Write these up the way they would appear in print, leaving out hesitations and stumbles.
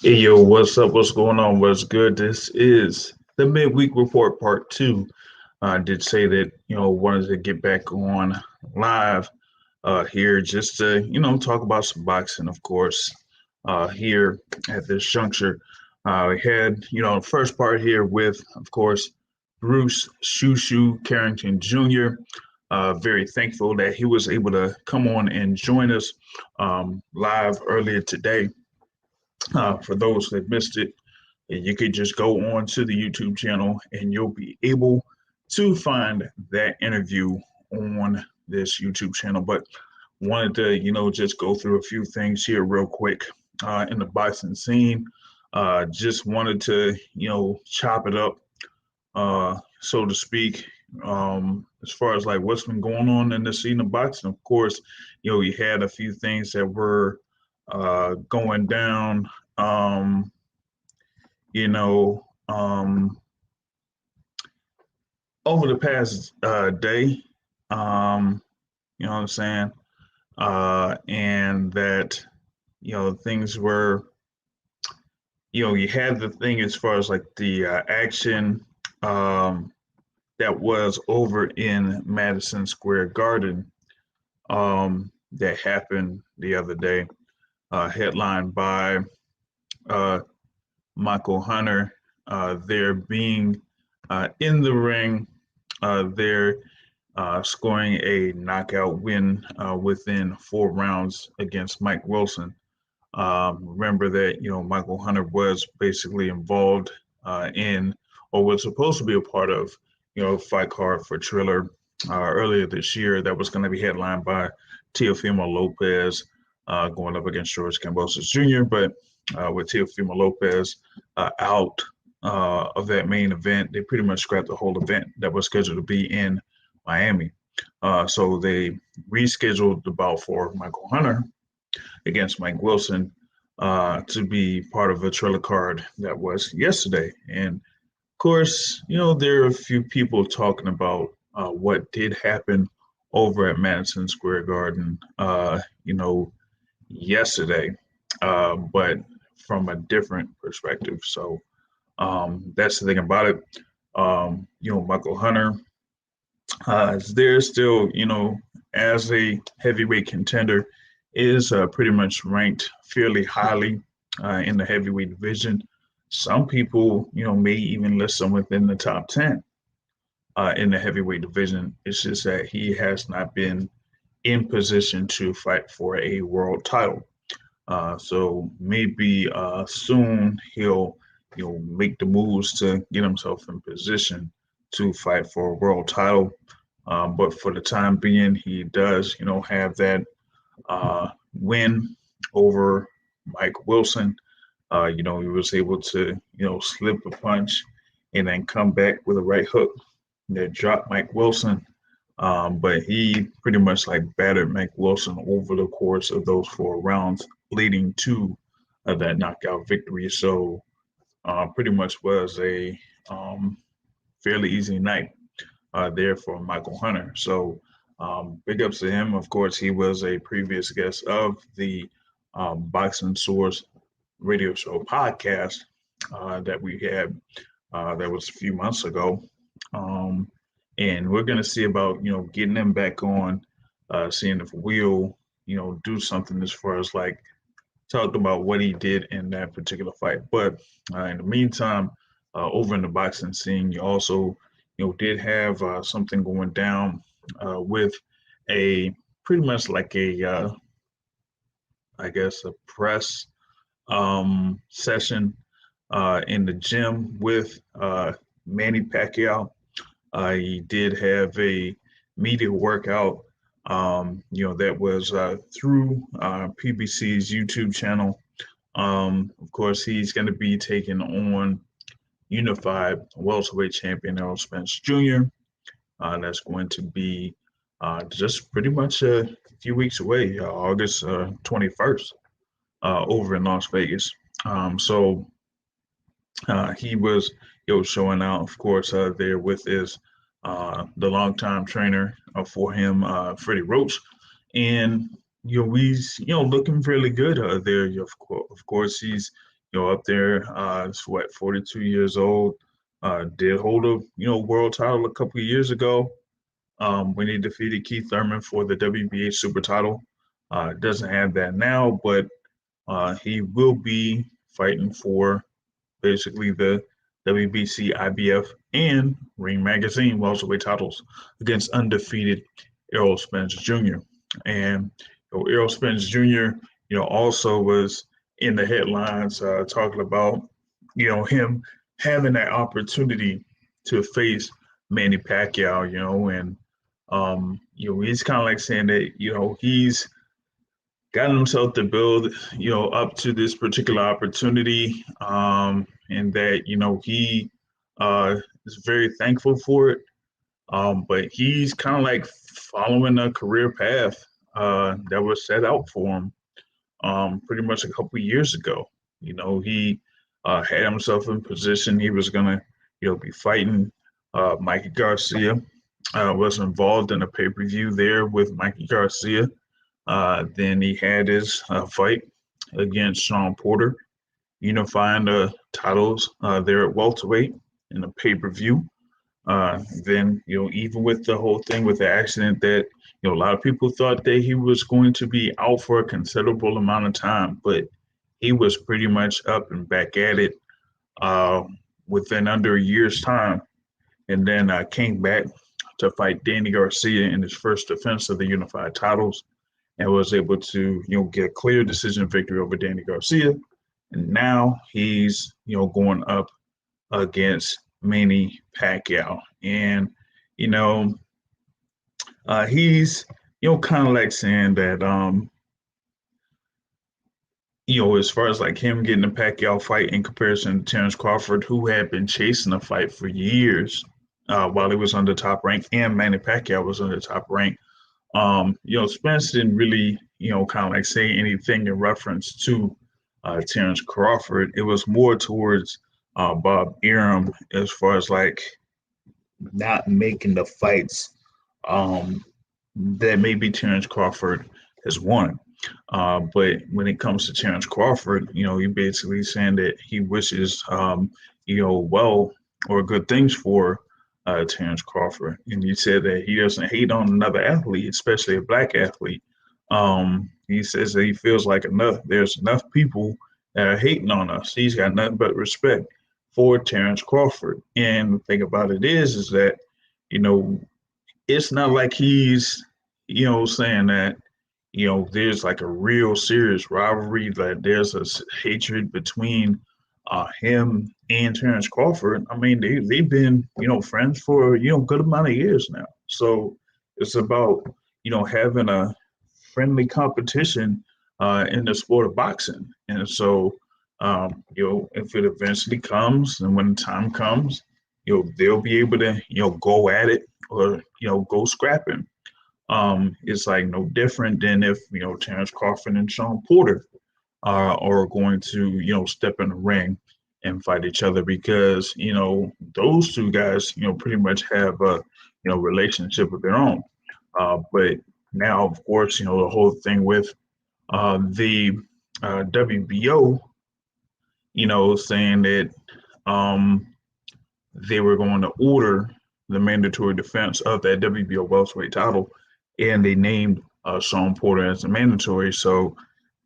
Hey yo, what's up? What's going on? What's good? This is the Midweek Report Part 2. I did say that, wanted to get back on live here just to, talk about some boxing, of course, here at this juncture. We had, the first part here with, of course, Bruce Shoo Shoo Carrington Jr. Very thankful that he was able to come on and join us live earlier today. For those that missed it, you could just go on to the YouTube channel and you'll be able to find that interview on this YouTube channel. But wanted to, just go through a few things here real quick in the boxing scene. Just wanted to, chop it up, so to speak. As far as like what's been going on in the scene of boxing, of course, you had a few things that were going down um, you know, over the past day, um, you know what I'm saying? And that, things were, you had the thing as far as like the action um, that was over in Madison Square Garden that happened the other day, headlined by uh, Michael Hunter, there being in the ring, there scoring a knockout win within 4 rounds against Mike Wilson. Remember that Michael Hunter was basically involved in, or was supposed to be a part of, Fight Card for Triller earlier this year. That was going to be headlined by Teofimo Lopez going up against George Kambosos Jr. But with Teofimo Lopez out of that main event, they pretty much scrapped the whole event that was scheduled to be in Miami. So they rescheduled the bout for Michael Hunter against Mike Wilson to be part of a trailer card that was yesterday. And of course, there are a few people talking about what did happen over at Madison Square Garden, yesterday, but from a different perspective. So that's the thing about it. Michael Hunter is there still, as a heavyweight contender, is pretty much ranked fairly highly in the heavyweight division. Some people, may even list him within the top 10 in the heavyweight division. It's just that he has not been in position to fight for a world title. So maybe soon he'll, make the moves to get himself in position to fight for a world title. But for the time being, he does, have that win over Mike Wilson. He was able to, slip a punch and then come back with a right hook that dropped Mike Wilson. But he pretty much like battered Mike Wilson over the course of those 4 rounds, leading to that knockout victory. So pretty much was a fairly easy night there for Michael Hunter. So big ups to him. Of course, he was a previous guest of the Boxing Source radio show podcast that we had that was a few months ago. And we're going to see about, getting him back on, seeing if we'll, do something as far as like talk about what he did in that particular fight. But in the meantime, over in the boxing scene, you also, did have something going down with a pretty much like a, I guess, a press session in the gym with Manny Pacquiao. He did have a media workout, that was through PBC's YouTube channel. Of course, he's going to be taking on unified welterweight champion Errol Spence Jr. That's going to be just pretty much a few weeks away, August 21st, over in Las Vegas. So he was, showing out, of course, there with his the longtime trainer for him, Freddie Roach, and he's looking fairly good there. Of course, he's up there. It's 42 years old. Did hold a, world title a couple of years ago when he defeated Keith Thurman for the WBA super title. Doesn't have that now, but he will be fighting for basically the WBC, IBF, and Ring Magazine welterweight titles against undefeated Errol Spence Jr. And Errol Spence Jr., also was in the headlines talking about, him having that opportunity to face Manny Pacquiao, and he's kind of like saying that, he's gotten himself to build, up to this particular opportunity, and that, he is very thankful for it. But he's kind of like following a career path that was set out for him pretty much a couple of years ago. He had himself in position. He was going to, be fighting Mikey Garcia. Was involved in a pay-per-view there with Mikey Garcia. Then he had his fight against Sean Porter, unifying the titles there at welterweight in a pay-per-view. Then, even with the whole thing with the accident that, a lot of people thought that he was going to be out for a considerable amount of time, but he was pretty much up and back at it within under a year's time. And then came back to fight Danny Garcia in his first defense of the unified titles and was able to, get a clear decision victory over Danny Garcia. And now he's, going up against Manny Pacquiao. And, he's, kind of like saying that, as far as like him getting a Pacquiao fight in comparison to Terrence Crawford, who had been chasing the fight for years while he was under top rank and Manny Pacquiao was under top rank. Spence didn't really, kind of like say anything in reference to Terrence Crawford. It was more towards Bob Arum as far as like not making the fights that maybe Terrence Crawford has won. But when it comes to Terrence Crawford, he basically saying that he wishes, well or good things for Terrence Crawford. And he said that he doesn't hate on another athlete, especially a black athlete. He says that he feels like there's enough people that are hating on us. He's got nothing but respect for Terrence Crawford. And the thing about it is that, it's not like he's, saying that, there's like a real serious rivalry, that there's a hatred between him and Terrence Crawford. I mean, they've been, friends for, good amount of years now. So it's about, having a friendly competition in the sport of boxing. And so, if it eventually comes and when the time comes, they'll be able to, go at it or, go scrapping. It's like no different than if, Terrence Crawford and Sean Porter are going to, step in the ring and fight each other because, those two guys, pretty much have a, relationship of their own. But now, of course, the whole thing with the WBO, saying that they were going to order the mandatory defense of that WBO welterweight title, and they named Sean Porter as a mandatory. So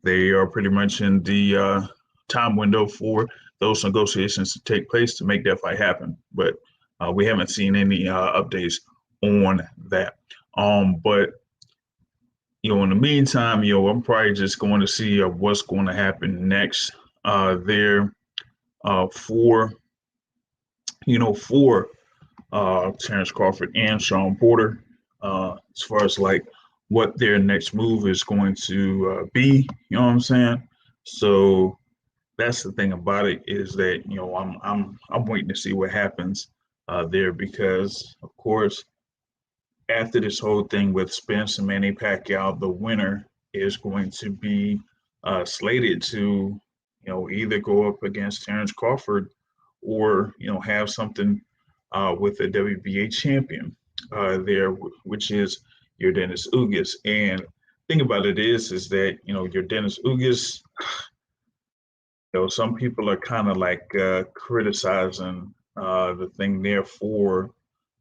they are pretty much in the time window for those negotiations to take place to make that fight happen. But we haven't seen any updates on that. But in the meantime, I'm probably just going to see what's going to happen next there for Terrence Crawford and Sean Porter, as far as like what their next move is going to be. You know what I'm saying? So that's the thing about it, is that I'm waiting to see what happens there, because of course after this whole thing with Spence and Manny Pacquiao, the winner is going to be slated to either go up against Terrence Crawford or have something with the WBA champion there, which is your Dennis Ugas. And thing about it is that your Dennis Ugas, Some people are kind of like criticizing the thing there for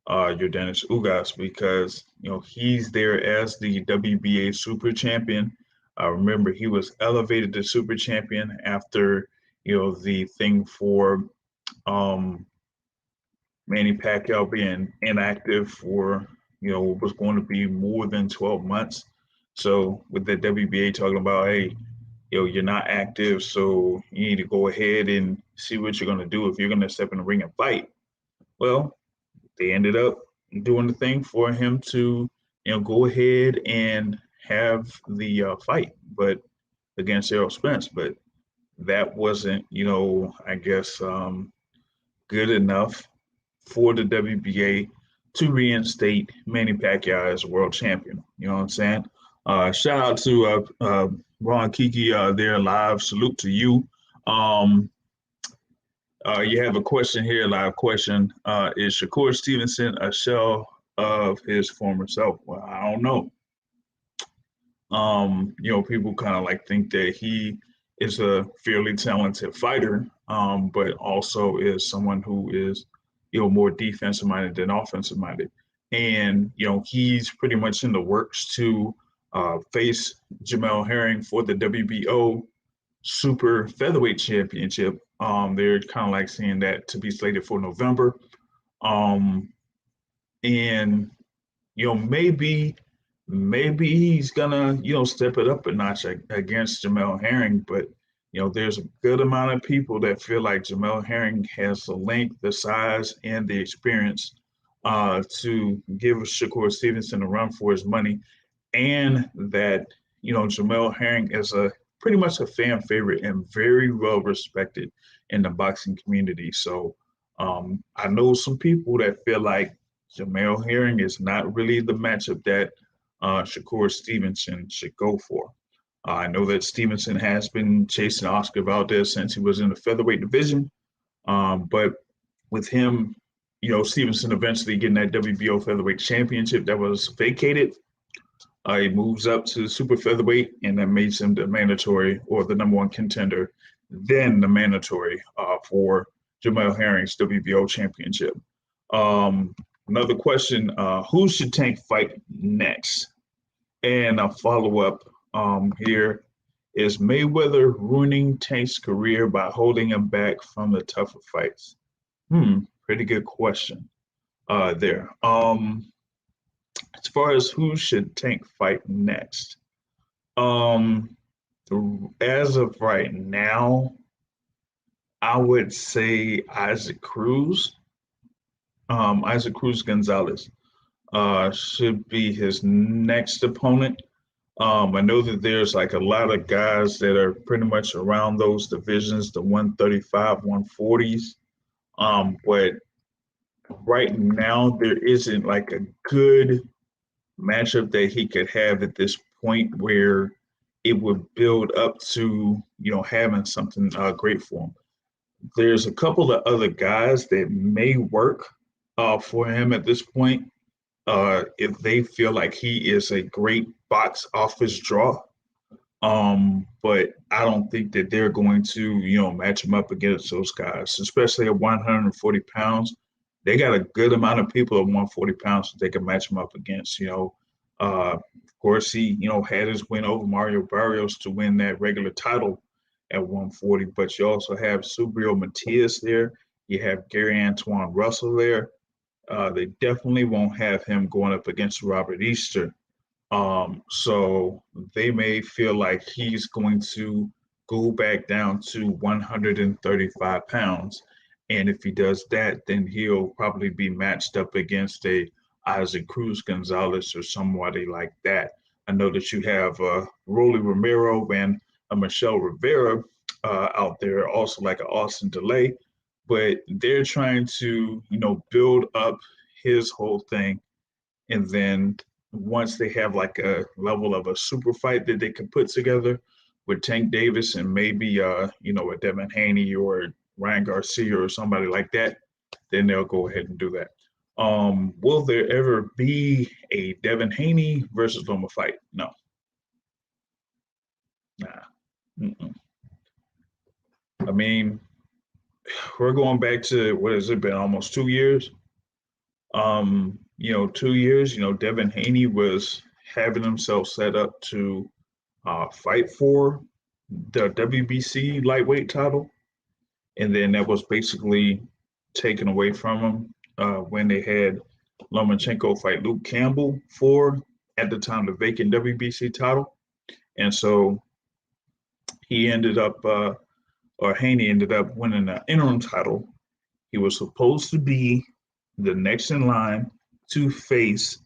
Yordenis Ugas because he's there as the WBA super champion. Remember, he was elevated to super champion after the thing for um, Manny Pacquiao being inactive for what was going to be more than 12 months. So with the WBA talking about, hey, you're not active, so you need to go ahead and see what you're going to do if you're going to step in the ring and fight. Well, they ended up doing the thing for him to, go ahead and have the fight, but against Errol Spence. But that wasn't, I guess, good enough for the WBA to reinstate Manny Pacquiao as world champion. You know what I'm saying? Shout out to Ron Kiki there live. Salute to you. Um, you have a question here, live question. Is Shakur Stevenson a shell of his former self? Well, I don't know. People kind of like think that he is a fairly talented fighter, but also is someone who is, more defensive minded than offensive minded. And, he's pretty much in the works to face Jamel Herring for the WBO Super Featherweight Championship. They're kind of like saying that to be slated for November. Um, and, maybe he's gonna, step it up a notch against Jamel Herring. But, there's a good amount of people that feel like Jamel Herring has the length, the size, and the experience to give Shakur Stevenson a run for his money, and that Jamel Herring is a pretty much a fan favorite and very well respected in the boxing community. So I know some people that feel like Jamel Herring is not really the matchup that Shakur Stevenson should go for. I know that Stevenson has been chasing Oscar Valdez since he was in the featherweight division, but with him, Stevenson eventually getting that WBO featherweight championship that was vacated, he moves up to super featherweight, and that makes him the mandatory or the number one contender, then the mandatory for Jamel Herring's WBO championship. Um, Another question: who should Tank fight next? And a follow up here is Mayweather ruining Tank's career by holding him back from the tougher fights. Pretty good question there. As far as who should Tank fight next, um, as of right now, I would say Isaac Cruz. Isaac Cruz Gonzalez should be his next opponent. I know that there's like a lot of guys that are pretty much around those divisions, the 135, 140s. But right now, there isn't like a good matchup that he could have at this point where it would build up to having something great for him. There's a couple of other guys that may work for him at this point if they feel like he is a great box office draw. But I don't think that they're going to match him up against those guys, especially at 140 pounds. They got a good amount of people at 140 pounds that they can match him up against. Of course, he had his win over Mario Barrios to win that regular title at 140, but you also have Subriel Matias there. You have Gary Antoine Russell there. They definitely won't have him going up against Robert Easter. So they may feel like he's going to go back down to 135 pounds. And if he does that, then he'll probably be matched up against a Isaac Cruz Gonzalez or somebody like that. I know that you have Rolly Romero and Michelle Rivera out there, also like an Austin Delay, but they're trying to, build up his whole thing. And then once they have like a level of a super fight that they can put together with Tank Davis and maybe, a Devin Haney or Ryan Garcia or somebody like that, then they'll go ahead and do that. Will there ever be a Devin Haney versus Loma fight? No. Nah. Mm-mm. I mean, we're going back to what has it been, almost 2 years? 2 years. Devin Haney was having himself set up to fight for the WBC lightweight title, and then that was basically taken away from him when they had Lomachenko fight Luke Campbell for, at the time, the vacant WBC title. And so he ended up, or Haney ended up winning the interim title. He was supposed to be the next in line to face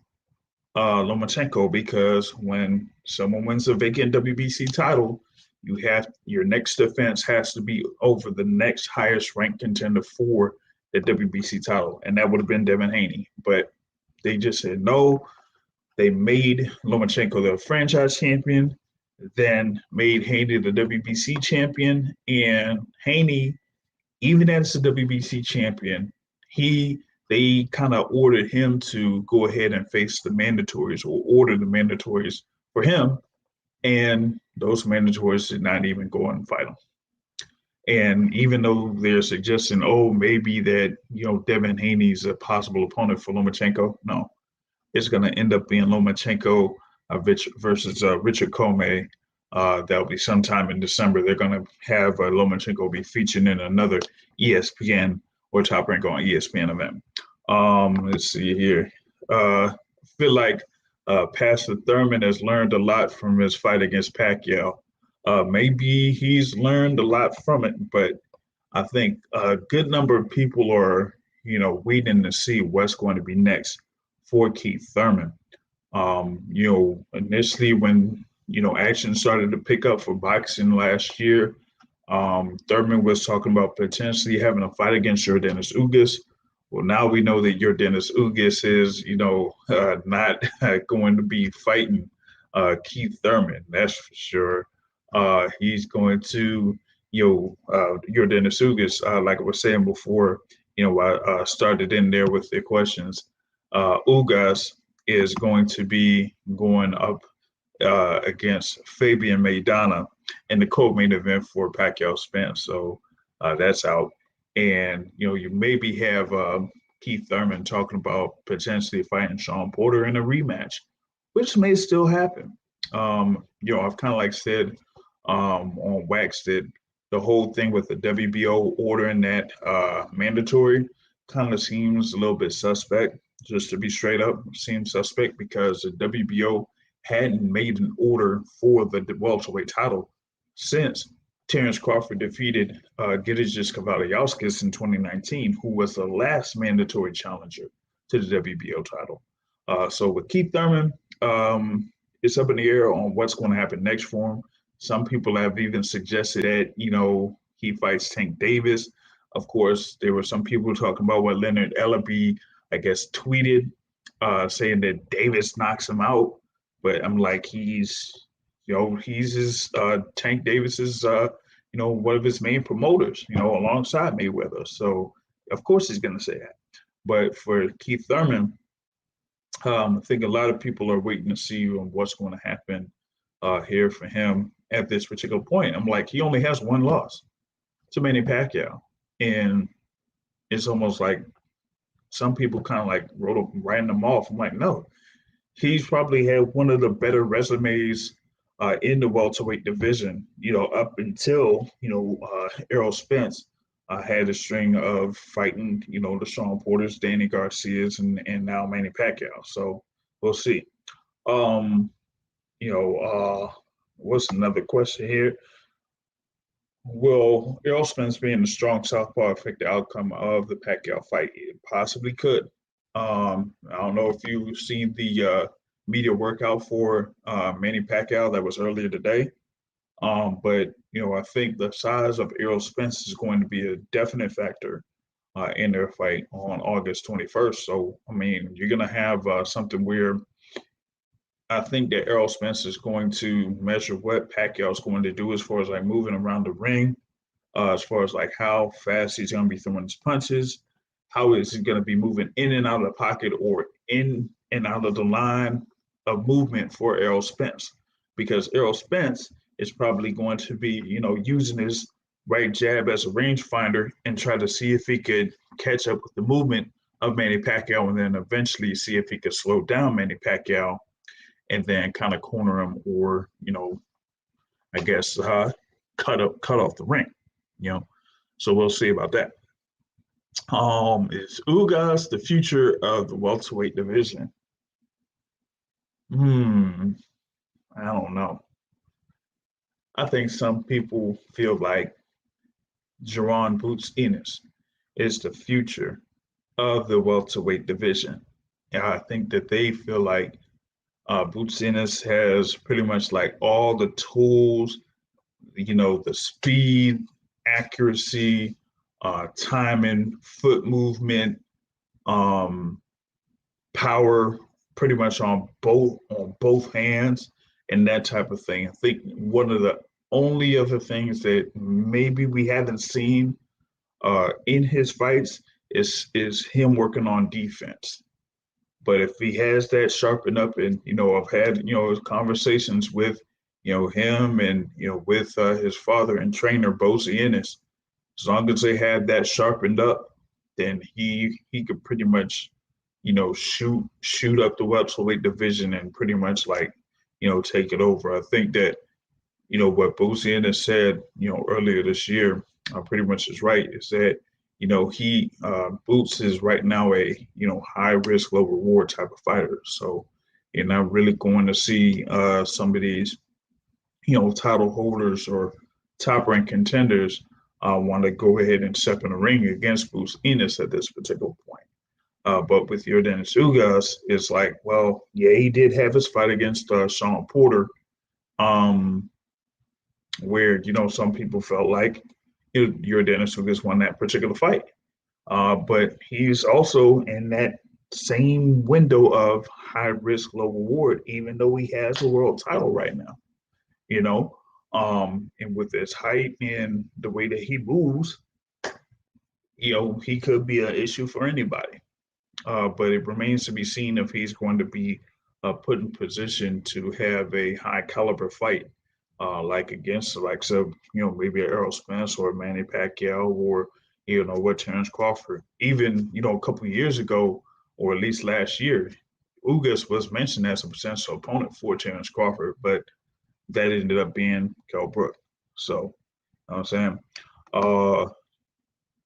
Lomachenko, because when someone wins a vacant WBC title, your next defense has to be over the next highest ranked contender for the WBC title, and that would have been Devin Haney. But they just said no. They made Lomachenko the franchise champion, then made Haney the WBC champion, and Haney, even as the WBC champion, they kind of ordered him to go ahead and face the mandatories, or order the mandatories for him, and those mandatories did not even go and fight him. And even though they're suggesting, oh, maybe that Devin Haney's a possible opponent for Lomachenko, no, it's going to end up being Lomachenko versus Richard Comey. That'll be sometime in December. They're going to have Lomachenko be featured in another ESPN or Top Rank on ESPN event. Let's see here. I feel like Pastor Thurman has learned a lot from his fight against Pacquiao. Maybe he's learned a lot from it, but I think a good number of people are, waiting to see what's going to be next for Keith Thurman. Initially when, action started to pick up for boxing last year, Thurman was talking about potentially having a fight against Yordenis Ugas. Well, now we know that Yordenis Ugas is, not going to be fighting Keith Thurman. That's for sure. He's going to, Yordenis Ugas, like I was saying before, I started in there with the questions. Ugas is going to be going up against Fabian Maidana in the co-main event for Pacquiao Spence. So that's out. And, you maybe have Keith Thurman talking about potentially fighting Sean Porter in a rematch, which may still happen. I've kind of like said on Wax that the whole thing with the WBO ordering that mandatory kind of seems a little bit suspect. Just to be straight up, seems suspect because the WBO hadn't made an order for the welterweight title since Terrence Crawford defeated Gidgis Kavaliauskas in 2019, who was the last mandatory challenger to the WBO title. So with Keith Thurman, it's up in the air on what's going to happen next for him. Some people have even suggested that, he fights Tank Davis. Of course, there were some people talking about what Leonard Ellaby, I guess, tweeted, saying that Davis knocks him out. But I'm like, he's his Tank Davis's, one of his main promoters, alongside Mayweather. So of course he's going to say that. But for Keith Thurman, I think a lot of people are waiting to see what's going to happen here for him at this particular point. I'm like, he only has one loss to Manny Pacquiao, and it's almost like some people kind of like writing them off. I'm like, no, he's probably had one of the better resumes in the welterweight division, up until, Errol Spence had a string of fighting, the Sean Porters, Danny Garcias, and now Manny Pacquiao. So we'll see. What's another question here? Will Errol Spence being the strong southpaw affect the outcome of the Pacquiao fight? It possibly could. I don't know if you've seen the media workout for Manny Pacquiao that was earlier today. But I think the size of Errol Spence is going to be a definite factor in their fight on August 21st. So, I mean, you're going to have something where I think that Errol Spence is going to measure what Pacquiao is going to do as far as like moving around the ring, as far as like how fast he's going to be throwing his punches, how is he going to be moving in and out of the pocket or in and out of the line of movement for Errol Spence, because Errol Spence is probably going to be, using his right jab as a rangefinder and try to see if he could catch up with the movement of Manny Pacquiao, and then eventually see if he could slow down Manny Pacquiao and then kind of corner him, or I guess cut off the ring. So we'll see about that. Is Ugas the future of the welterweight division? I don't know. I think some people feel like Jaron Boots Ennis is the future of the welterweight division. And I think that they feel like Boots Ennis has pretty much like all the tools, the speed, accuracy, timing, foot movement, power, pretty much on both hands, and that type of thing. I think one of the only other things that maybe we haven't seen in his fights is him working on defense. But if he has that sharpened up, and I've had conversations with him and with his father and trainer Bozy Ennis, as long as they have that sharpened up, then he could pretty much shoot up the welterweight division and pretty much like take it over. I think that what Bozy Ennis said earlier this year pretty much is right. Is that he Boots is right now a high risk, low reward type of fighter. So you're not really going to see some of these title holders or top ranked contenders want to go ahead and step in the ring against Boots Ennis at this particular point. But with Yordenis Ugas, it's like, well, yeah, he did have his fight against Sean Porter, where some people felt like Yordenis Ugas won that particular fight. But he's also in that same window of high risk, low reward, even though he has a world title right now. And with his height and the way that he moves, he could be an issue for anybody. But it remains to be seen if he's going to be put in position to have a high caliber fight, like against the likes of maybe Errol Spence or Manny Pacquiao, or what Terrence Crawford. Even a couple of years ago, or at least last year, Ugas was mentioned as a potential opponent for Terrence Crawford, but that ended up being Kell Brook. So, you know what I'm saying?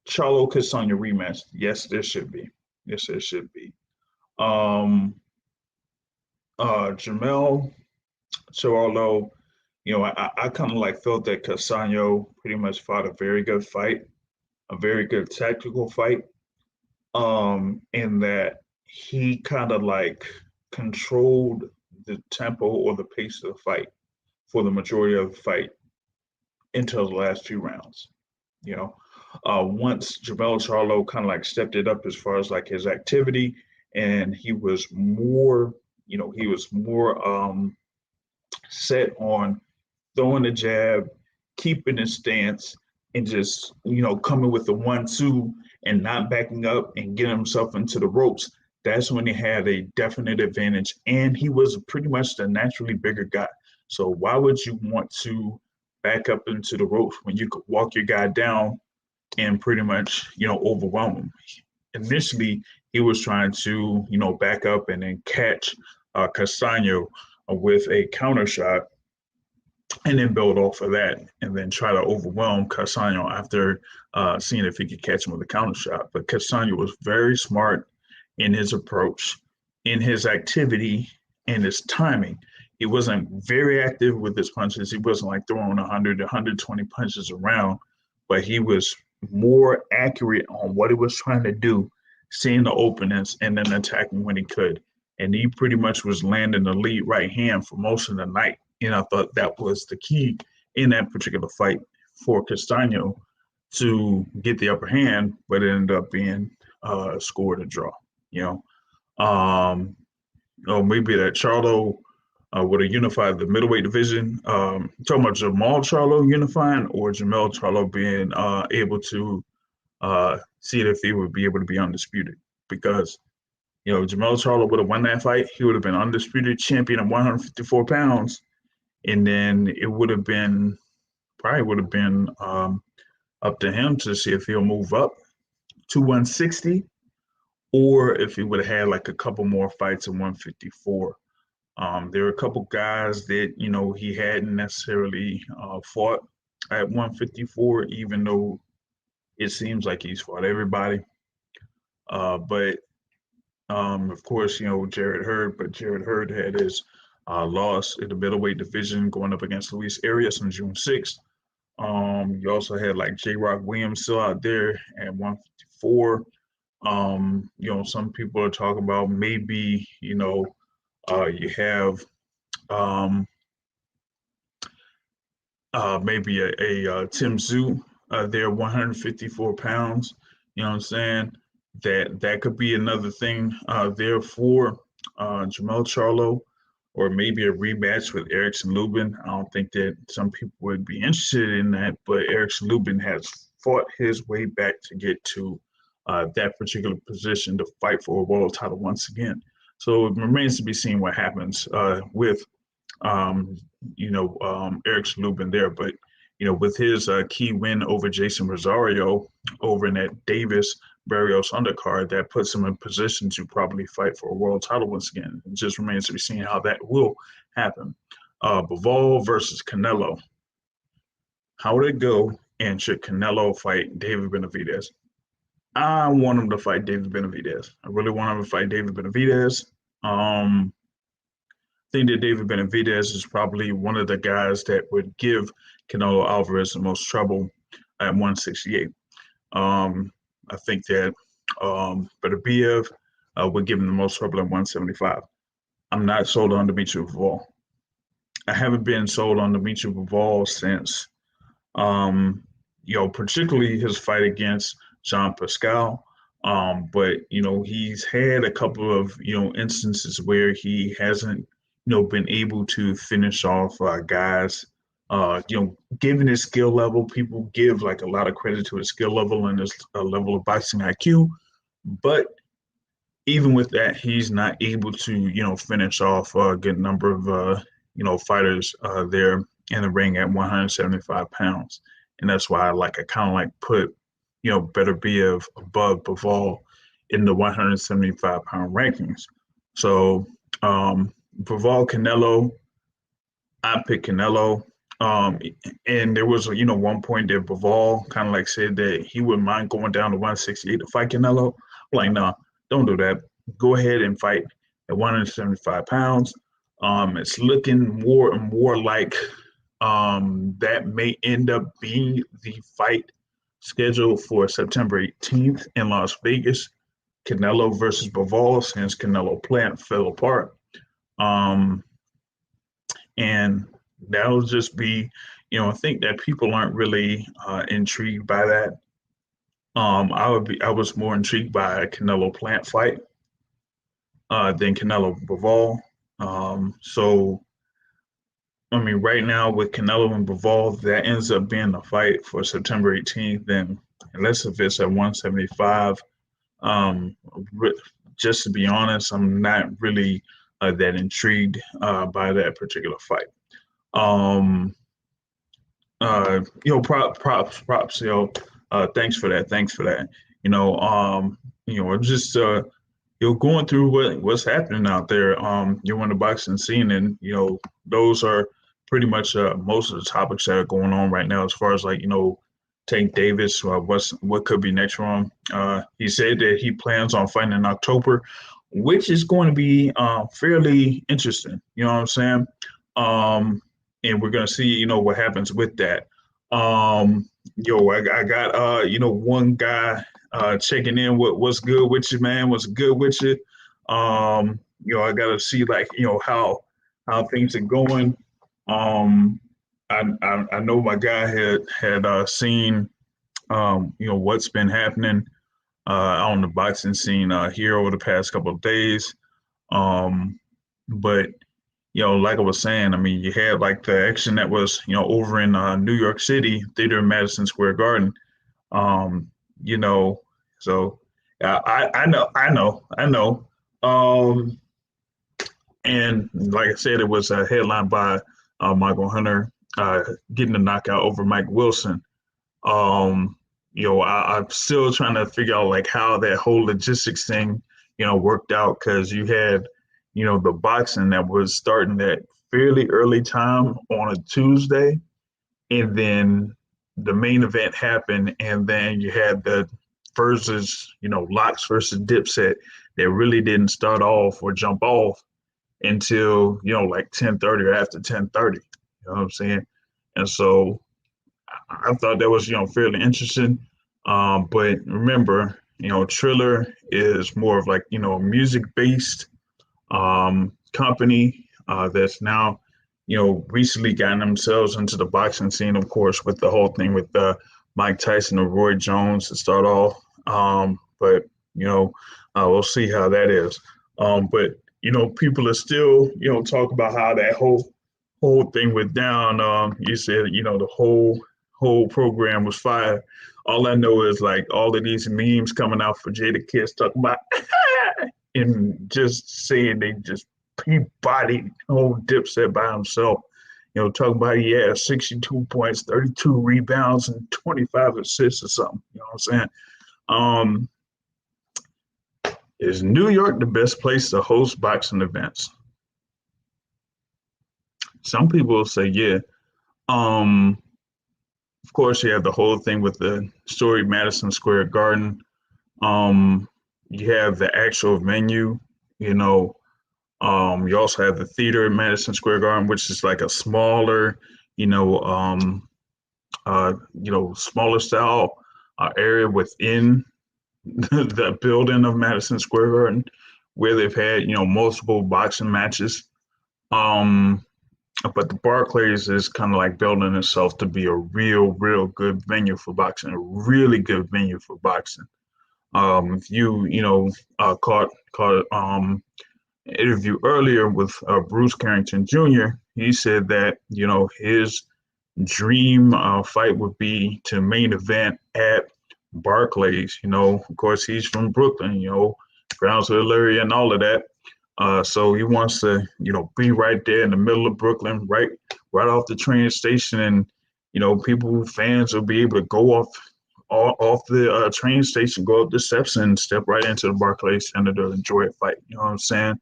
Charlo Castaño rematch. Yes, there should be. Yes, there should be. Jermell Charlo, I kind of like felt that Castaño pretty much fought a very good fight, a very good tactical fight, in that he kind of like controlled the tempo or the pace of the fight for the majority of the fight until the last few rounds. Once Jermell Charlo kind of like stepped it up as far as like his activity, and he was more set on throwing the jab, keeping his stance, and just coming with the 1-2 and not backing up and getting himself into the ropes. That's when he had a definite advantage, and he was pretty much the naturally bigger guy. So why would you want to back up into the ropes when you could walk your guy down and pretty much overwhelm him? Initially, he was trying to back up and then catch Castaño with a counter shot, and then build off of that, and then try to overwhelm Castaño after seeing if he could catch him with a counter shot. But Castaño was very smart in his approach, in his activity, and his timing. He wasn't very active with his punches. He wasn't like throwing 100, 120 punches around, but he was more accurate on what he was trying to do, seeing the openings and then attacking when he could. And he pretty much was landing the lead right hand for most of the night. And I thought that was the key in that particular fight for Castaño to get the upper hand, but it ended up being scored a draw. Maybe that Charlo would have unified the middleweight division. Talking about Jamal Charlo unifying, or Jermell Charlo being able to see if he would be able to be undisputed. Because Jermell Charlo would have won that fight, he would have been undisputed champion at 154 pounds, and then it would have been up to him to see if he'll move up to 160 or if he would have had like a couple more fights at 154. There were a couple guys that, he hadn't necessarily fought at 154, even though it seems like he's fought everybody. But of course, Jared Hurd, but Jared Hurd had his loss in the middleweight division going up against Luis Arias on June 6th. You also had like J. Rock Williams still out there at 154. Some people are talking about maybe, you have maybe a Tim Tszyu there, 154 pounds. You know what I'm saying? That could be another thing there for Jermell Charlo, or maybe a rematch with Erickson Lubin. I don't think that some people would be interested in that, but Erickson Lubin has fought his way back to get to that particular position to fight for a world title once again. So it remains to be seen what happens with Erickson Lubin there. But, with his key win over Jason Rosario over in that Davis Barrios undercard, that puts him in position to probably fight for a world title once again. It just remains to be seen how that will happen. Bivol versus Canelo. How would it go? And should Canelo fight David Benavidez? I want him to fight David Benavidez. I really want him to fight David Benavidez. I think that David Benavidez is probably one of the guys that would give Canelo Alvarez the most trouble at 168. I think that Beterbiev would give him the most trouble at 175. I'm not sold on Dimitri Bivol. I haven't been sold on Dimitri Bivol since, particularly his fight against Jean Pascal. But he's had a couple of instances where he hasn't been able to finish off guys. Given his skill level, people give like a lot of credit to his skill level and his level of boxing IQ. But even with that, he's not able to finish off a good number of fighters there in the ring at 175 pounds, and that's why I kind of put Beterbiev above Bivol in the 175 pound rankings. So Bivol Canelo, I picked Canelo. And there was one point that Bivol kind of said that he wouldn't mind going down to 168 to fight Canelo. I'm like, no, don't do that. Go ahead and fight at 175 pounds. It's looking more and more like that may end up being the fight scheduled for September 18th in Las Vegas. Canelo versus Bivol, since Canelo plant fell apart. And that'll just be, I think that people aren't really intrigued by that. I was more intrigued by a Canelo plant fight than Canelo Bivol. So right now with Canelo and Bivol, that ends up being the fight for September 18th. Then unless if it's at 175, just to be honest, I'm not really that intrigued by that particular fight. Props. Thanks for that. I'm just going through what's happening out there. You're in the boxing scene, and those are pretty much most of the topics that are going on right now. As far as Tank Davis, what could be next for him? He said that he plans on fighting in October, which is going to be fairly interesting. You know what I'm saying? And we're gonna see, what happens with that. I got one guy checking in. What's good with you, man? What's good with you? I gotta see how things are going. I know my guy had seen what's been happening on the boxing scene here over the past couple of days. But like I was saying, you had the action that was over in New York City Theater in Madison Square Garden. So I know. And like I said, it was a headline by Michael Hunter getting a knockout over Mike Wilson. I'm still trying to figure out like how that whole logistics thing, worked out because you had, the boxing that was starting at fairly early time on a Tuesday, and then the main event happened, and then you had the versus, Locks versus Dipset that really didn't start off or jump off until, like 10:30 or after 10:30. You know what I'm saying? And so I thought that was, fairly interesting. But remember, Triller is more of like, a music based company that's now, recently gotten themselves into the boxing scene, of course, with the whole thing with Mike Tyson and Roy Jones to start off. But, we'll see how that is. But, people are still, talk about how that whole thing went down. You said, the whole program was fired. All I know is like all of these memes coming out for Jada Kiss talking about and just saying they just Peabody whole Dipset by himself. Talking about he had 62 points, 32 rebounds, and 25 assists or something. You know what I'm saying? Is New York the best place to host boxing events? Some people will say, yeah. Of course, you have the whole thing with the storied Madison Square Garden. You have the actual venue, you also have the theater at Madison Square Garden, which is like a smaller, smaller style area within the building of Madison Square Garden, where they've had, multiple boxing matches. But the Barclays is kind of like building itself to be a real good venue for boxing, a really good venue for boxing. If caught interview earlier with Bruce Carrington Jr., he said that, his dream fight would be to main event at Barclays. Of course, he's from Brooklyn, Brownsville area and all of that. So he wants to, be right there in the middle of Brooklyn, right off the train station. And, fans will be able to go off the train station, go up the steps and step right into the Barclays Center to enjoy a fight. You know what I'm saying?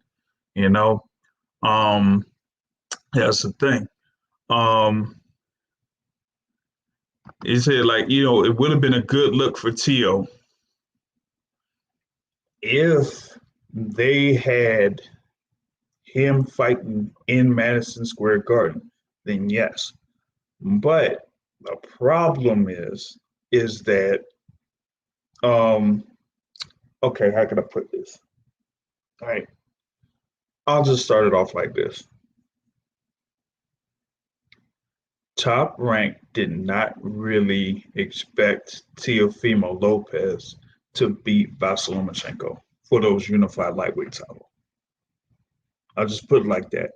That's the thing. He said, like, it would have been a good look for Tio if they had him fighting in Madison Square Garden, then yes. But the problem is that, okay, how can I put this? All right, I'll just start it off like this. Top Rank did not really expect Teofimo Lopez to beat Vasyl Lomachenko for those unified lightweight titles. I'll just put it like that.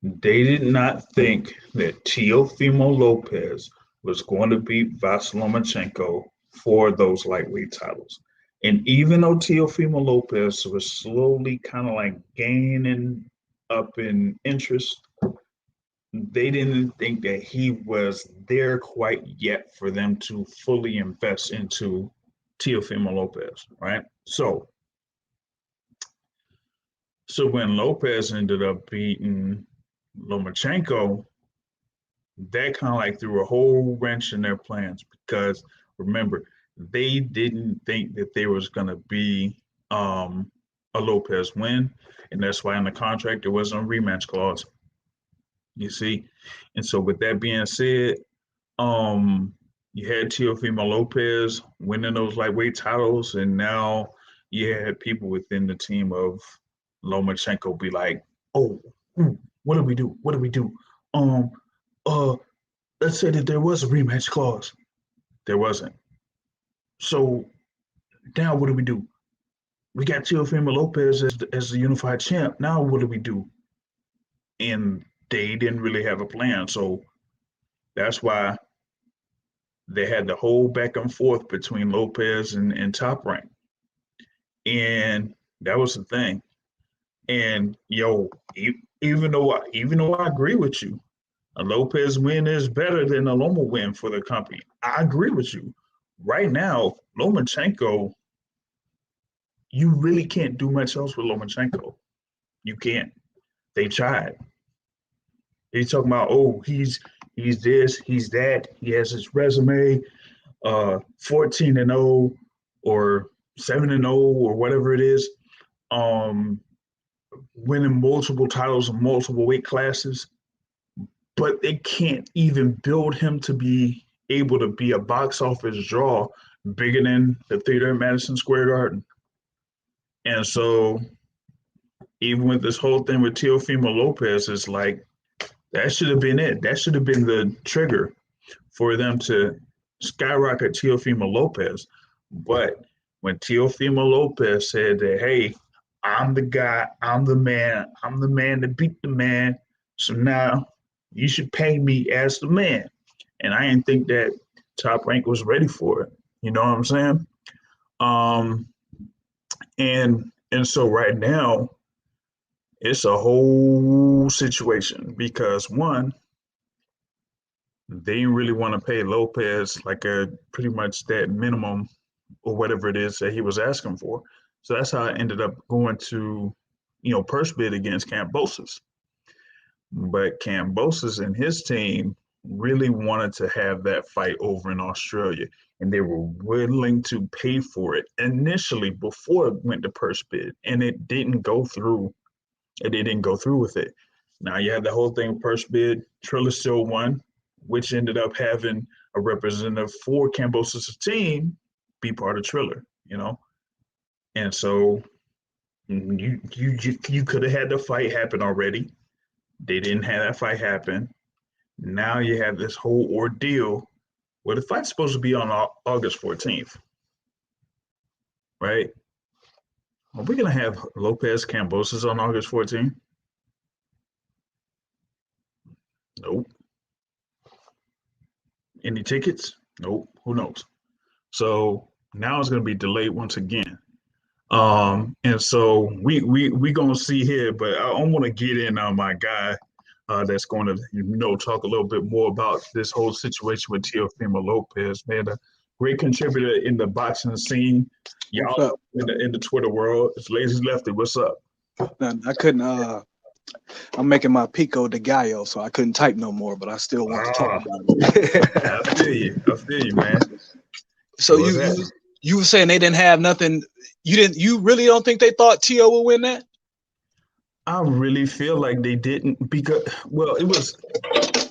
They did not think that Teofimo Lopez was going to beat Vasyl Lomachenko for those lightweight titles. And even though Teofimo Lopez was slowly kind of like gaining up in interest, they didn't think that he was there quite yet for them to fully invest into Teofimo Lopez, right? So when Lopez ended up beating Lomachenko, that kind of like threw a whole wrench in their plans because remember, they didn't think that there was going to be a Lopez win, and that's why in the contract there wasn't a rematch clause. You see, and so with that being said, you had Teofimo Lopez winning those lightweight titles, and now you had people within the team of Lomachenko be like, "Oh, what do we do? What do we do? Let's say that there was a rematch clause. There wasn't. So now what do we do? We got Teofimo Lopez as the unified champ. Now what do we do?" And they didn't really have a plan. So that's why they had the whole back and forth between Lopez and Top Rank. And that was the thing. And even though I agree with you, a Lopez win is better than a Loma win for the company. I agree with you. Right now, Lomachenko, you really can't do much else with Lomachenko. You can't. They tried. He's talking about, oh, he's this, he's that. He has his resume, 14-0 or 7-0 or whatever it is. Winning multiple titles in multiple weight classes, but they can't even build him to be able to be a box office draw bigger than the theater in Madison Square Garden. And so, even with this whole thing with Teofimo Lopez, it's like that should have been it. That should have been the trigger for them to skyrocket Teofimo Lopez. But when Teofimo Lopez said that, hey, I'm the guy, I'm the man that beat the man, so now you should pay me as the man. And I didn't think that Top Rank was ready for it. You know what I'm saying? And so right now, it's a whole situation because one, they didn't really want to pay Lopez like a pretty much that minimum or whatever it is that he was asking for. So that's how I ended up going to, purse bid against Kambosos. But Kambosos and his team really wanted to have that fight over in Australia, and they were willing to pay for it initially before it went to purse bid, and it didn't go through. They didn't go through with it. Now you had the whole thing purse bid. Triller still won, which ended up having a representative for Kambosos' team be part of Triller, And so you could have had the fight happen already. They didn't have that fight happen. Now you have this whole ordeal where the fight's supposed to be on August 14th, right? Are we going to have Lopez Kambosos on August 14th? Nope. Any tickets? Nope. Who knows? So now it's going to be delayed once again. And so we gonna see here, but I want to get in on my guy that's going to talk a little bit more about this whole situation with Teofimo Lopez, man, a great contributor in the boxing scene. Y'all in the Twitter world. It's Lazy Lefty. What's up? I couldn't. I'm making my Pico de Gallo, so I couldn't type no more, but I still want to talk about it. I feel you, man. So you were saying they didn't have nothing. You really don't think they thought Tio would win that? I really feel like they didn't because, well, it was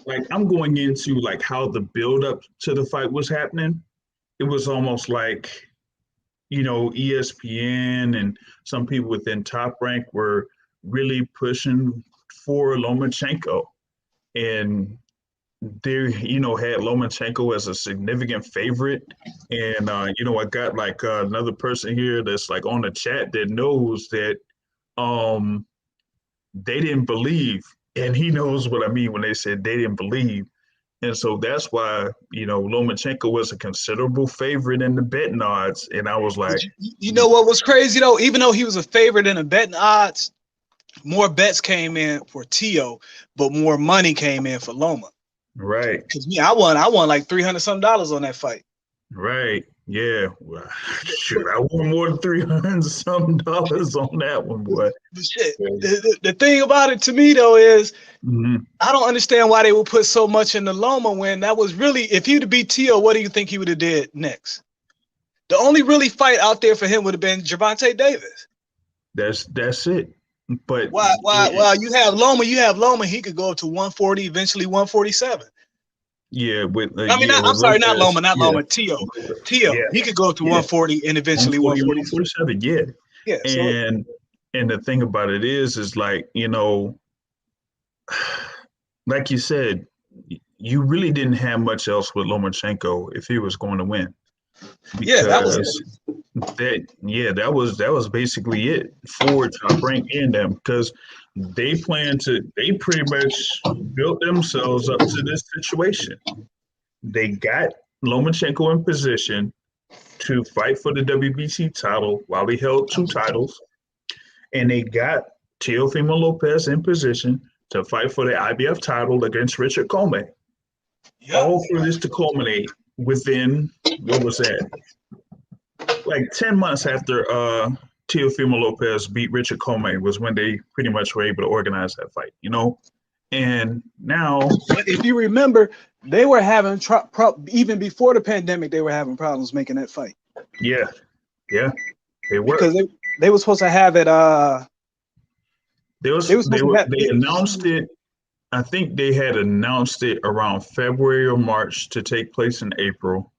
like I'm going into like how the build up to the fight was happening. It was almost like, ESPN and some people within Top Rank were really pushing for Lomachenko. And they, had Lomachenko as a significant favorite. And, I got like another person here that's like on the chat that knows that they didn't believe. And he knows what I mean when they said they didn't believe. And so that's why, Lomachenko was a considerable favorite in the betting odds. And I was like, you know what was crazy though? Even though he was a favorite in the betting odds, more bets came in for Tio, but more money came in for Loma. Right. Because I won like $300 on that fight. Right. Yeah. Well, shoot, I won more than $300 on that one, boy. The thing about it to me though is I don't understand why they would put so much into Loma when that was really, if he would beat Tio, what do you think he would have did next? The only really fight out there for him would have been Gervonta Davis. That's it. But why you have Loma, he could go up to 140, eventually 147. Yeah, not Loma, Tio. Yeah. He could go up to 140 and eventually 147. Yeah. And the thing about it is like, like you said, you really didn't have much else with Lomachenko if he was going to win. That was basically it for Top Rank and them, because they pretty much built themselves up to this situation. They got Lomachenko in position to fight for the WBC title while he held two titles, and they got Teofimo Lopez in position to fight for the IBF title against Richard Coleman. All for this to culminate within, what was that? Like 10 months after Teofimo Lopez beat Richard Commey was when they pretty much were able to organize that fight, And now, if you remember, they were having even before the pandemic, they were having problems making that fight. Yeah, they were, because they were supposed to have it. They announced it. I think they had announced it around February or March to take place in April,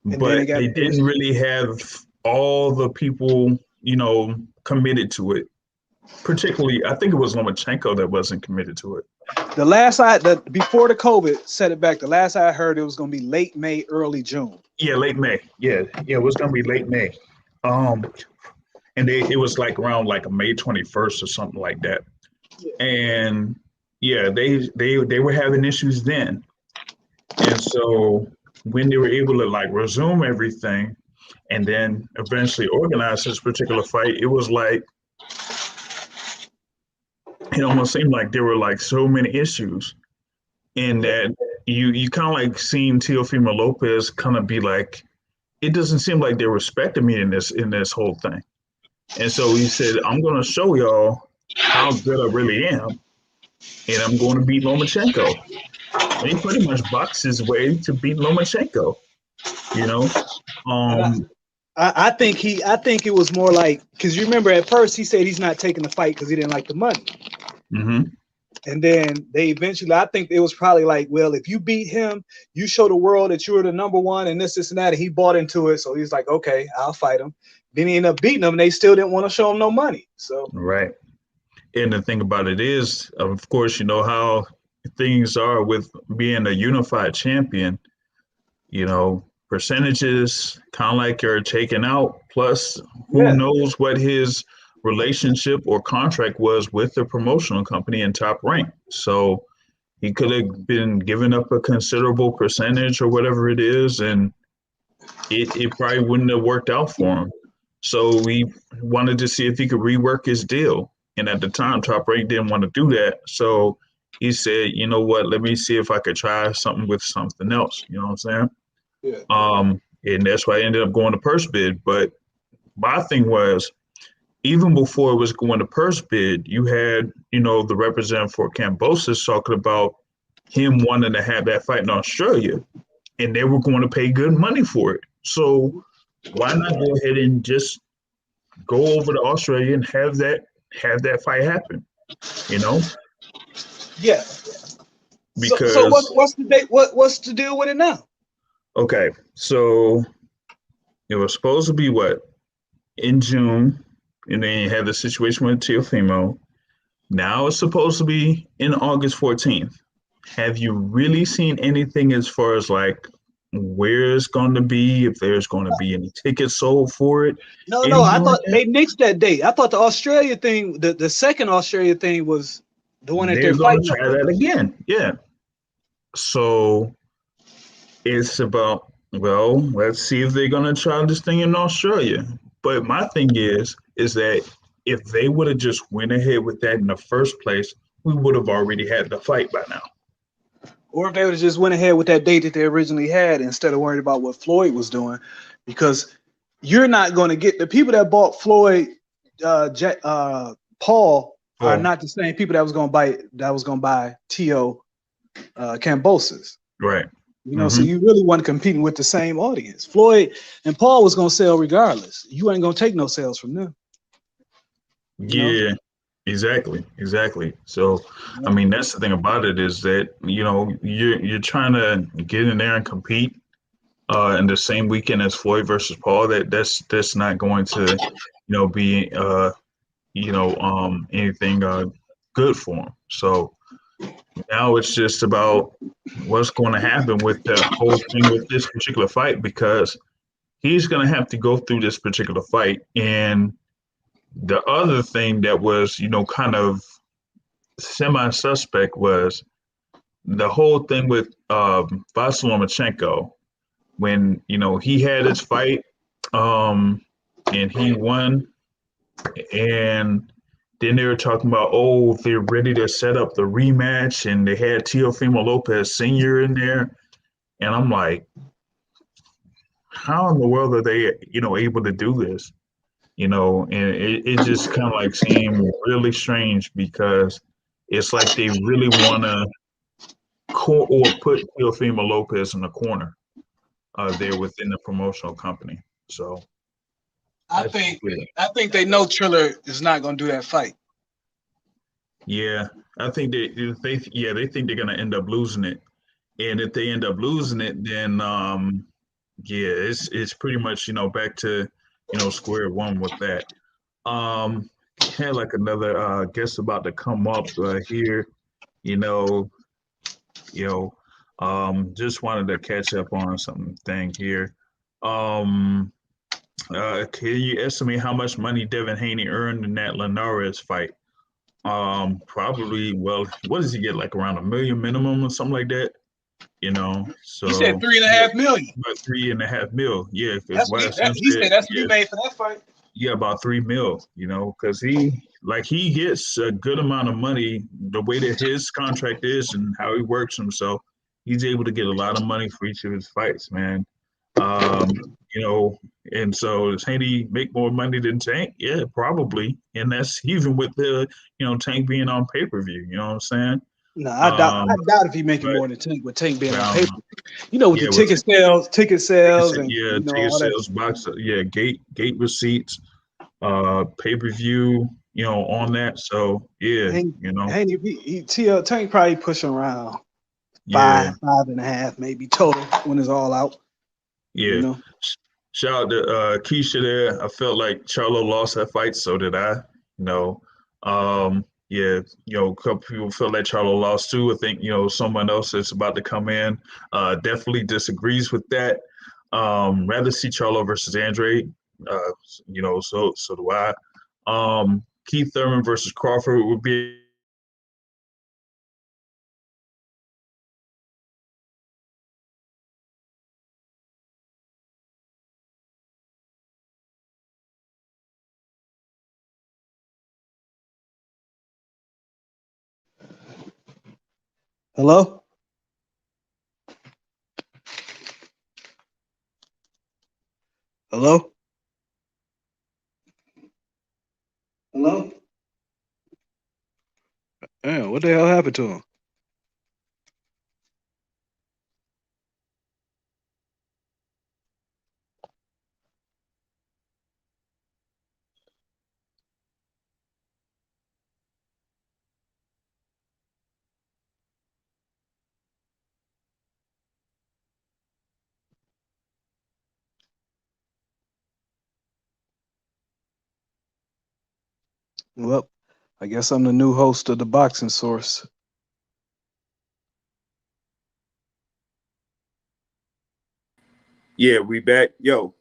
but they didn't really have all the people, committed to it. Particularly, I think it was Lomachenko that wasn't committed to it. Before the COVID set it back, the last I heard it was going to be late May, early June. Yeah, late May. Yeah, it was going to be late May. And it was like around like May 21st or something like that. Yeah. And yeah, they were having issues then. And so when they were able to like resume everything and then eventually organize this particular fight, it was like, it almost seemed like there were like so many issues, and that you kind of like seen Teofimo Lopez kind of be like, it doesn't seem like they're respecting me in this whole thing. And so he said, I'm going to show y'all how good I really am, and I'm going to beat Lomachenko. And he pretty much boxed his way to beat Lomachenko, I think it was more like, because you remember at first he said he's not taking the fight because he didn't like the money. Mm-hmm. And then they eventually, I think it was probably like, well, if you beat him, you show the world that you were the number one and this and that. And he bought into it. So he's like, okay, I'll fight him. Then he ended up beating him and they still didn't want to show him no money. So right. And the thing about it is, of course, you know how things are with being a unified champion, percentages kind of like you're taken out. Plus, who knows what his relationship or contract was with the promotional company in Top Rank. So he could have been giving up a considerable percentage or whatever it is, and it probably wouldn't have worked out for him. So we wanted to see if he could rework his deal. And at the time, Top Rank didn't want to do that. So he said, you know what, let me see if I could try something with something else. You know what I'm saying? Yeah. And that's why I ended up going to purse bid. But my thing was, even before it was going to purse bid, you had, the representative for Kambosos talking about him wanting to have that fight in Australia, and they were going to pay good money for it. So why not go ahead and just go over to Australia and have that fight happen? Yeah. Because so what's the date? What's the deal with it now? Okay, so it was supposed to be in June. And then you have the situation with Teofimo. Now it's supposed to be in August 14th. Have you really seen anything as far as like where it's going to be, if there's going to be any tickets sold for it? No, I thought they nixed that date. I thought the Australia thing, the second Australia thing was the one that they're going fighting. To try that again. Yeah. So it's about, well, let's see if they're going to try this thing in Australia. But my thing is that if they would have just went ahead with that in the first place, we would have already had the fight by now. Or if they would have just went ahead with that date that they originally had instead of worrying about what Floyd was doing, because you're not going to get the people that bought Floyd, Paul are not the same people that was going to buy Tio Kambosos. Right. So you really want to compete with the same audience. Floyd and Paul was going to sell regardless. You ain't going to take no sales from them. Yeah, exactly. So, I mean, that's the thing about it is that, you're trying to get in there and compete in the same weekend as Floyd versus Paul. That's not going to, be, anything good for him. So, now it's just about what's going to happen with the whole thing with this particular fight, because he's going to have to go through this particular fight. And the other thing that was, kind of semi-suspect was the whole thing with Vasyl Lomachenko when, he had his fight and he won, and then they were talking about, they're ready to set up the rematch, and they had Teofimo Lopez Sr. in there. And I'm like, how in the world are they, able to do this? And it just kind of like seemed really strange because it's like they really want to or put Teofimo Lopez in the corner there within the promotional company. So I think they know Triller is not going to do that fight. Yeah, I think they think they're gonna end up losing it, and if they end up losing it, then it's pretty much back to square one with that. Had like another guest about to come up here, you know, you know, just wanted to catch up on something here. Um, can you estimate how much money Devin Haney earned in that Linares fight? Probably. Well, what does he get? Like around $1 million minimum or something like that. So he said $3.5 million. About 3.5 mil. Yeah, because he said that's what he made for that fight. Yeah, about 3 mil. Because he gets a good amount of money. The way that his contract is and how he works himself, he's able to get a lot of money for each of his fights, man. And so does Haney make more money than Tank? Yeah, probably. And that's even with the, Tank being on pay-per-view. You know what I'm saying? No, I doubt if he making more than Tank with Tank being on paper. With the ticket sales, ticket sales, box, gate receipts, pay-per-view, on that. So Tank probably pushing around 5.5 maybe total when it's all out. Yeah. Shout out to Keisha there. I felt like Charlo lost that fight, so did I. A couple people felt like Charlo lost too. I think, someone else that's about to come in definitely disagrees with that. Rather see Charlo versus Andre. So do I. Keith Thurman versus Crawford would be Hello? Hello? Hello? Yeah, what the hell happened to him? Well, I guess I'm the new host of the Boxing Source. Yeah, we back. Yo.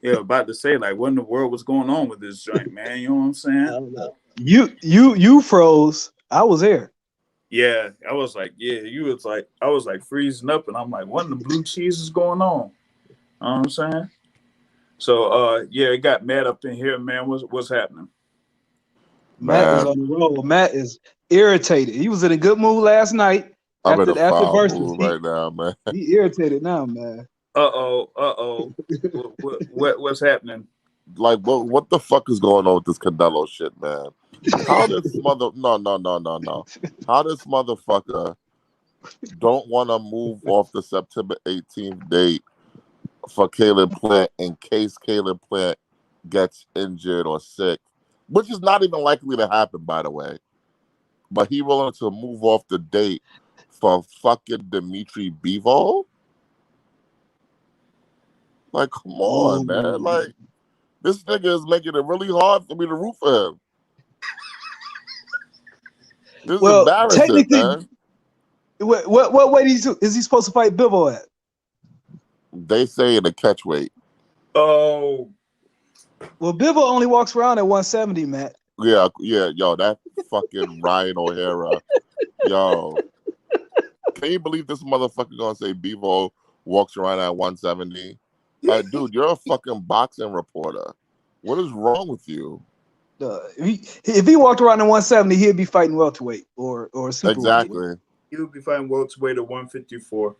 Yeah, about to say, like, what in the world was going on with this joint, man? You know what I'm saying? I don't know. You froze. I was there. Yeah, I was like, I was like freezing up, and I'm like, what in the blue cheese is going on? You know what I'm saying? So, it got Matt up in here, man. What's happening? Matt is on the roll. Matt is irritated. He was in a good mood last night. I'm in a foul mood right now, man. He irritated now, man. What's happening? Like, what the fuck is going on with this Canelo shit, man? How this no. How this motherfucker don't want to move off the September 18th date for Caleb Plant in case Caleb Plant gets injured or sick, which is not even likely to happen, by the way. But he willing to move off the date for fucking Dimitri Bivol? Like, come on, man. Like, this nigga is making it really hard for me to root for him. This is embarrassing, man. What weight is he supposed to fight Bivol at? They say in the catch weight. Oh. Well, Bivol only walks around at 170, Matt. Yeah, yo, that fucking Ryan O'Hara. Yo. Can you believe this motherfucker gonna say Bivol walks around at 170? Like, dude, you're a fucking boxing reporter. What is wrong with you? If he walked around at 170, he'd be fighting welterweight or super exactly. weight. He would be fighting welterweight at 154.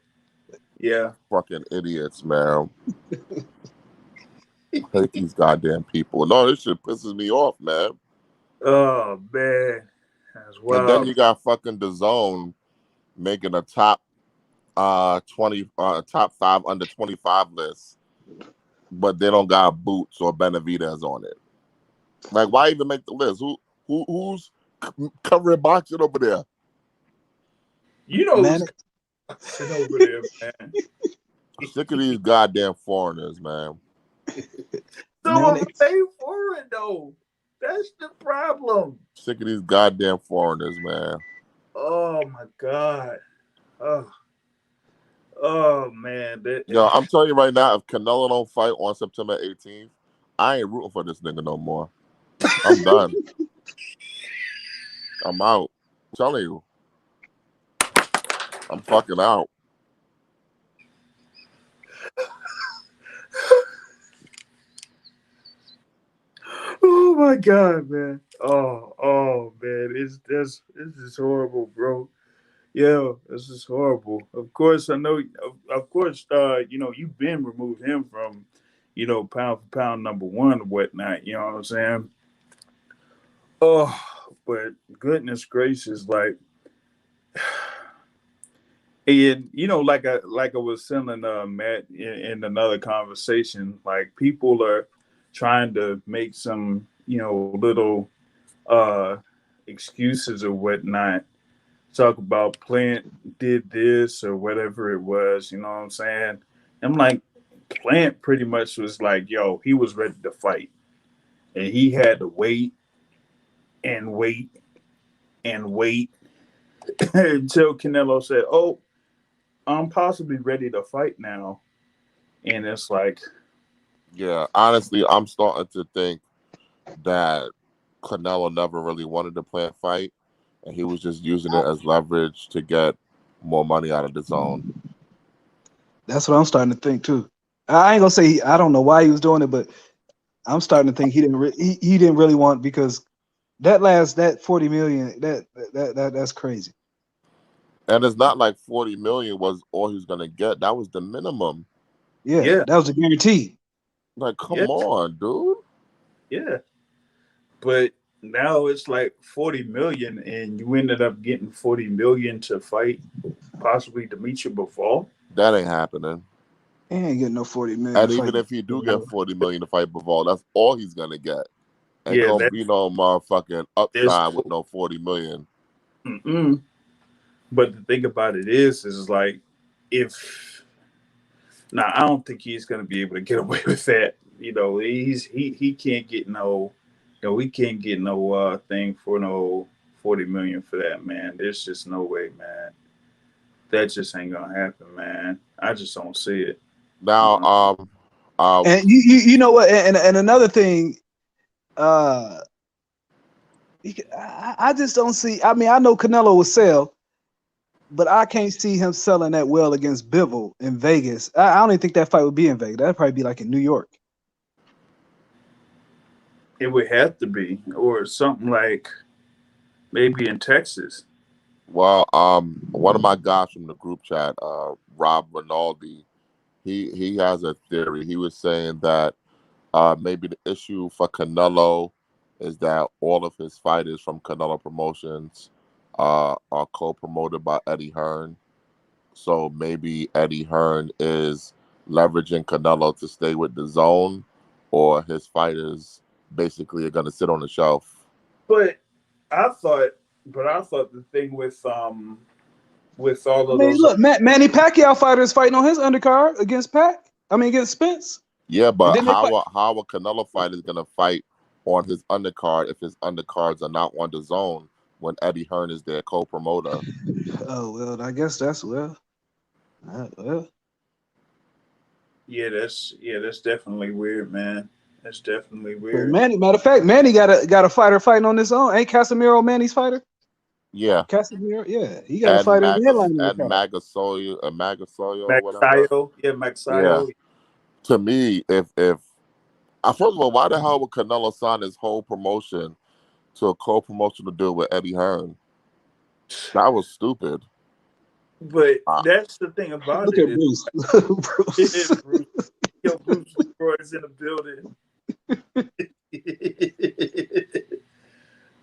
Yeah. Fucking idiots, man. I hate these goddamn people. No, this shit pisses me off, man. Oh man, that's And then wild. you got fucking DAZN making a top 20 top 5 under 25 list, but they don't got Boots or Benavidez on it. Like, why even make the list? Who's covering boxing over there? You know Man, who's sitting over there, man. Sick of these goddamn foreigners, man. Some of man, them ain't foreign though. That's the problem. Sick of these goddamn foreigners, man. Oh my god. Oh man. Yo, I'm telling you right now, if Canelo don't fight on September 18th, I ain't rooting for this nigga no more. I'm done. I'm out. I'm telling you. I'm fucking out. Oh my god, man. Oh man. This is horrible, bro. Yeah, this is horrible. Of course, I know. Of course, you've been removed him from, pound for pound #1 or whatnot. You know what I'm saying? Oh, but goodness gracious, like, and like I was telling Matt in another conversation, like people are trying to make some little uh excuses or whatnot, talk about Plant did this or whatever it was, you know what I'm saying? I'm like, Plant pretty much was like, yo, he was ready to fight. And he had to wait and wait and wait until Canelo said, oh, I'm possibly ready to fight now. And it's like, Yeah, honestly, I'm starting to think that Canelo never really wanted to play a fight, and he was just using it as leverage to get more money out of DAZN. that's what I'm starting to think too. I ain't gonna say I don't know why he was doing it, but I'm starting to think he didn't really want, because that 40 million that's crazy. And it's not like 40 million was all he was gonna get. That was the minimum. Yeah, that was a guarantee. Like, come on, dude. Yeah. But now it's like 40 million, and you ended up getting 40 million to fight possibly Demetri Bivol. That ain't happening. He ain't getting no 40 million. And even if he do get 40 million to fight Bivol, that's all he's gonna get. Ain't gonna be no motherfucking upside with no 40 million. Mm-mm. But the thing about it is like, I don't think he's gonna be able to get away with that. He can't get no, we can't get no thing for no 40 million for that, man. There's just no way, man. That just ain't gonna happen, man. I just don't see it. Now, and you know what? And another thing, I just don't see. I mean, I know Canelo will sell, but I can't see him selling that well against Bivol in Vegas. I don't even think that fight would be in Vegas. That'd probably be like in New York. It would have to be, or something like maybe in Texas. Well, one of my guys from the group chat, Rob Rinaldi, he has a theory. He was saying that maybe the issue for Canelo is that all of his fighters from Canelo Promotions are co-promoted by Eddie Hearn. So maybe Eddie Hearn is leveraging Canelo to stay with DAZN, or his fighters basically are going to sit on the shelf. But I thought the thing with all of those. Look, Manny Pacquiao fighter is fighting on his undercard against against Spence. Yeah, but how a Canelo fighter is going to fight on his undercard if his undercards are not on DAZN when Eddie Hearn is their co-promoter? Oh well, I guess that's well. Yeah, that's definitely weird, man. That's definitely weird. Manny, matter of fact, Manny got a fighter fighting on his own. Ain't Casemiro Manny's fighter? Yeah. Casemiro, yeah. He got a fighter in the headline. And Magasoyo, or whatever. Yeah, Magsayo. Yeah. To me, if first of all, why the hell would Canelo sign his whole promotion to a co-promotional deal with Eddie Hearn? That was stupid. But that's the thing about Look it. at Bruce. Bruce. Yo, Bruce Leroy's in the building.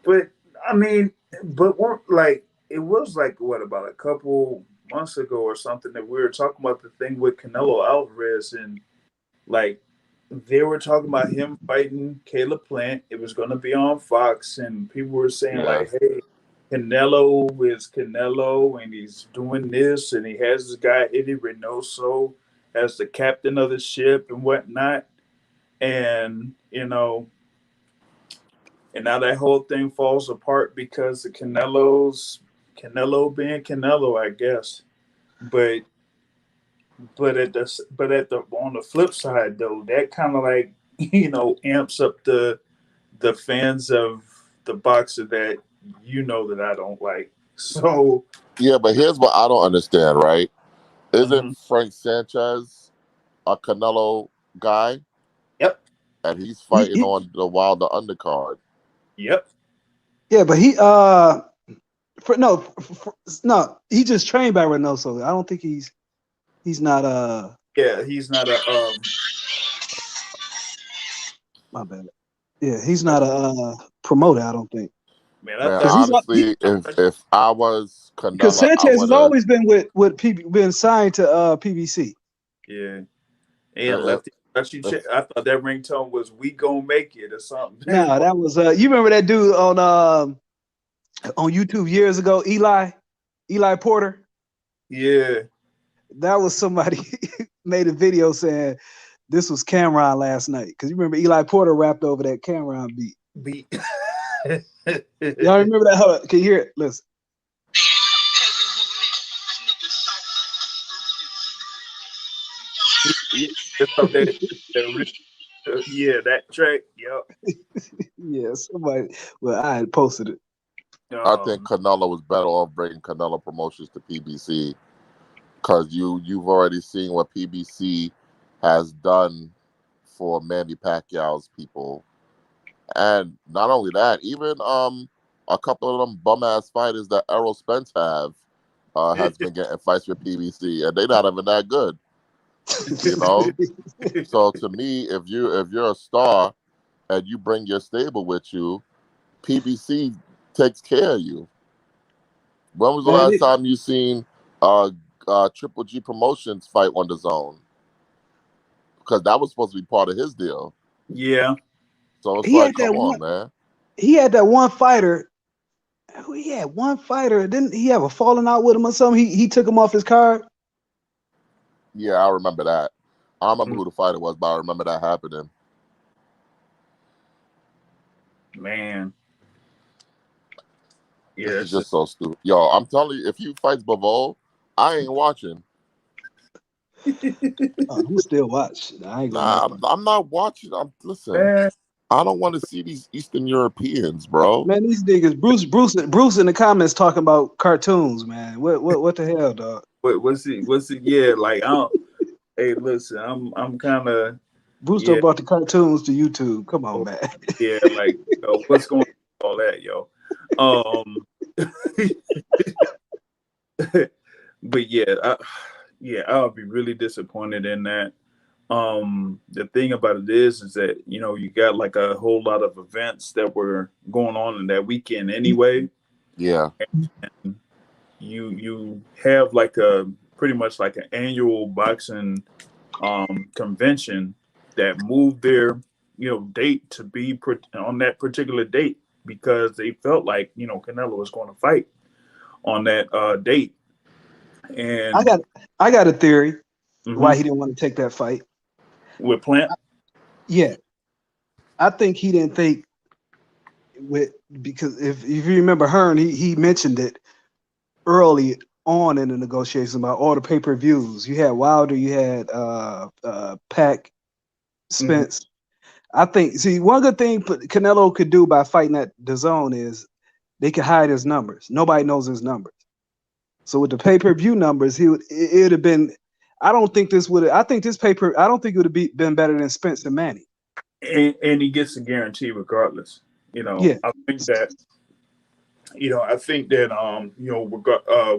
But I mean, like it was like what about a couple months ago or something that we were talking about the thing with Canelo Alvarez, and like they were talking about him fighting Caleb Plant. It was going to be on Fox, and people were saying like, "Hey, Canelo is Canelo, and he's doing this, and he has this guy Eddie Reynoso as the captain of the ship and whatnot." And and now that whole thing falls apart because of Canelo being Canelo, I guess. But on the flip side though, that kind of like amps up the fans of the boxer that that I don't like. So yeah, but here's what I don't understand, right? Isn't Frank Sanchez a Canelo guy? Yep. And he's fighting on the Wilder undercard. Yep. Yeah, but he he just trained by Reynoso. I don't think he's not yeah, he's not a my bad. Yeah, he's not a promoter, I don't think. Man, honestly, if I was Canelo, because Sanchez has always been been signed to PBC. Yeah. And Lefty I thought that ringtone was "We Gonna Make It" or something. No, that was you remember that dude on YouTube years ago, Eli Porter? Yeah. That was somebody made a video saying this was Cameron last night. Because you remember Eli Porter rapped over that Cameron beat. Y'all remember that? Hold on. Can you hear it? Listen. Yeah, that track. Yep. Yeah, somebody. Well, I had posted it. I think Canelo was better off bringing Canelo Promotions to PBC because you've already seen what PBC has done for Manny Pacquiao's people, and not only that, even a couple of them bum ass fighters that Errol Spence has been getting fights with PBC, and they're not even that good. So to me, if you're a star and you bring your stable with you, PBC takes care of you. When was the last time you seen Triple G Promotions fight on the Zone? Because that was supposed to be part of his deal. Yeah. So it's like, come on, man. He had that one fighter. He had one fighter. Didn't he have a falling out with him or something? He took him off his card. Yeah, I remember that. I don't remember who the fighter was, but I remember that happening. Man. Yeah, it's just so stupid. Yo, I'm telling you, if he fights Bivol, I ain't watching. I'm still watching. I ain't gonna I'm not watching. Listen. I don't want to see these Eastern Europeans, bro. Man, these niggas, Bruce in the comments talking about cartoons, man. What the hell, dog? What's he? Yeah, like I don't. Hey, listen, I'm kind of. Bruce done brought the cartoons to YouTube. Come on, man. Yeah, like what's going on all that, yo? But yeah, I'll be really disappointed in that. The thing about it is that you got like a whole lot of events that were going on in that weekend anyway. Yeah. And you have like pretty much like an annual boxing convention that moved their date to be on that particular date because they felt like Canelo was going to fight on that date. And I got a theory why he didn't want to take that fight with Plant. Yeah, I think he didn't think because if you remember Hearn, he mentioned it early on in the negotiations about all the pay-per-views. You had Wilder, you had Pac, Spence. I think one good thing Canelo could do by fighting at the Zone is they could hide his numbers. Nobody knows his numbers. So with the pay-per-view numbers, it would have been. I don't think this would. I think this paper. I don't think it would have been better than Spence and Manny. And he gets a guarantee regardless. Yeah. I think that I think that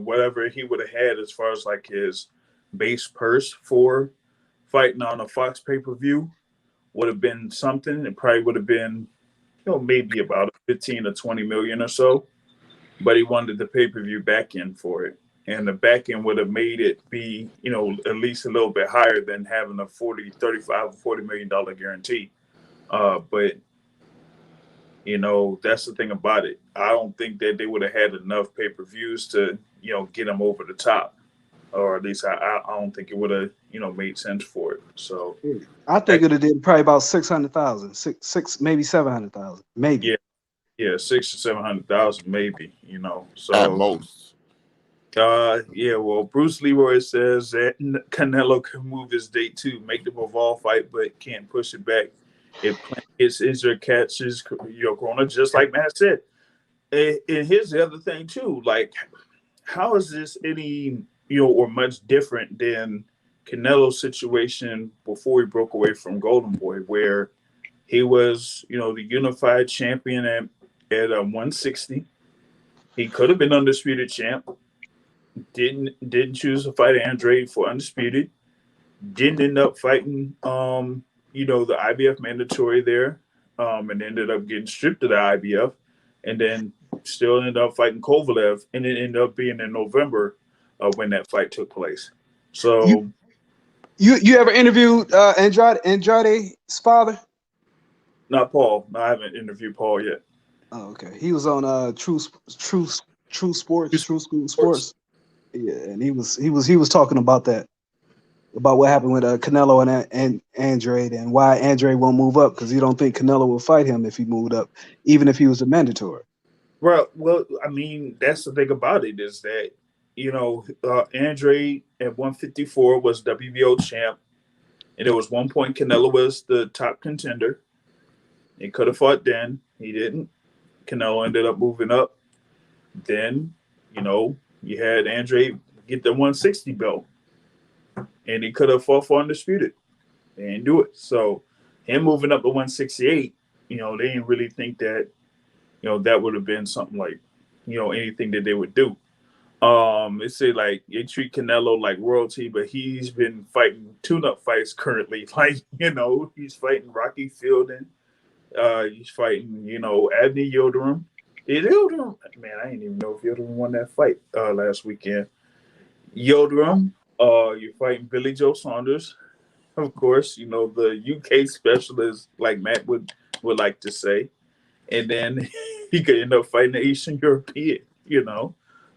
whatever he would have had as far as like his base purse for fighting on a Fox pay-per-view would have been something. It probably would have been, maybe about 15 or 20 million or so. But he wanted the pay-per-view back end for it. And the back end would have made it be, at least a little bit higher than having a 35 or $40 million guarantee. But that's the thing about it. I don't think that they would have had enough pay-per-views to, get them over the top. Or at least I don't think it would have, made sense for it. So I think it would have did probably about 600,000, six, maybe 700,000, maybe. Yeah, 600,000 to 700,000, maybe. So at most. Well, Bruce Leroy says that Canelo can move his date to make the Bivol fight, but can't push it back if Plant gets injured, catches corona, just like Matt said. And here's the other thing too: like, how is this any or much different than Canelo's situation before he broke away from Golden Boy, where he was the unified champion at 160. He could have been undisputed champ. Didn't choose to fight Andre for undisputed. Didn't end up fighting the IBF mandatory there, and ended up getting stripped of the IBF, and then still ended up fighting Kovalev, and it ended up being in November when that fight took place. So you ever interviewed Andrade's father? Not Paul. No, I haven't interviewed Paul yet. Oh, okay. He was on True Sports. Yeah, and he was talking about that, about what happened with Canelo and Andrade, and why Andrade won't move up, because he don't think Canelo will fight him if he moved up, even if he was a mandatory. Well, I mean, that's the thing about it, is that Andrade at 154 was WBO champ, and there was one point Canelo was the top contender. He could have fought then. He didn't. Canelo ended up moving up. Then, you had Andre get the 160 belt. And he could have fought for undisputed. They didn't do it. So him moving up to 168, they didn't really think that, that would have been something like, anything that they would do. They say like they treat Canelo like royalty, but he's been fighting tune-up fights currently. Like, he's fighting Rocky Fielding. He's fighting, Abney Yildirim. Yildirim, man, I didn't even know if Yildirim won that fight last weekend. Yildirim, you're fighting Billy Joe Saunders, of course, the UK specialist, like Matt would like to say. And then he could end up fighting the Eastern European,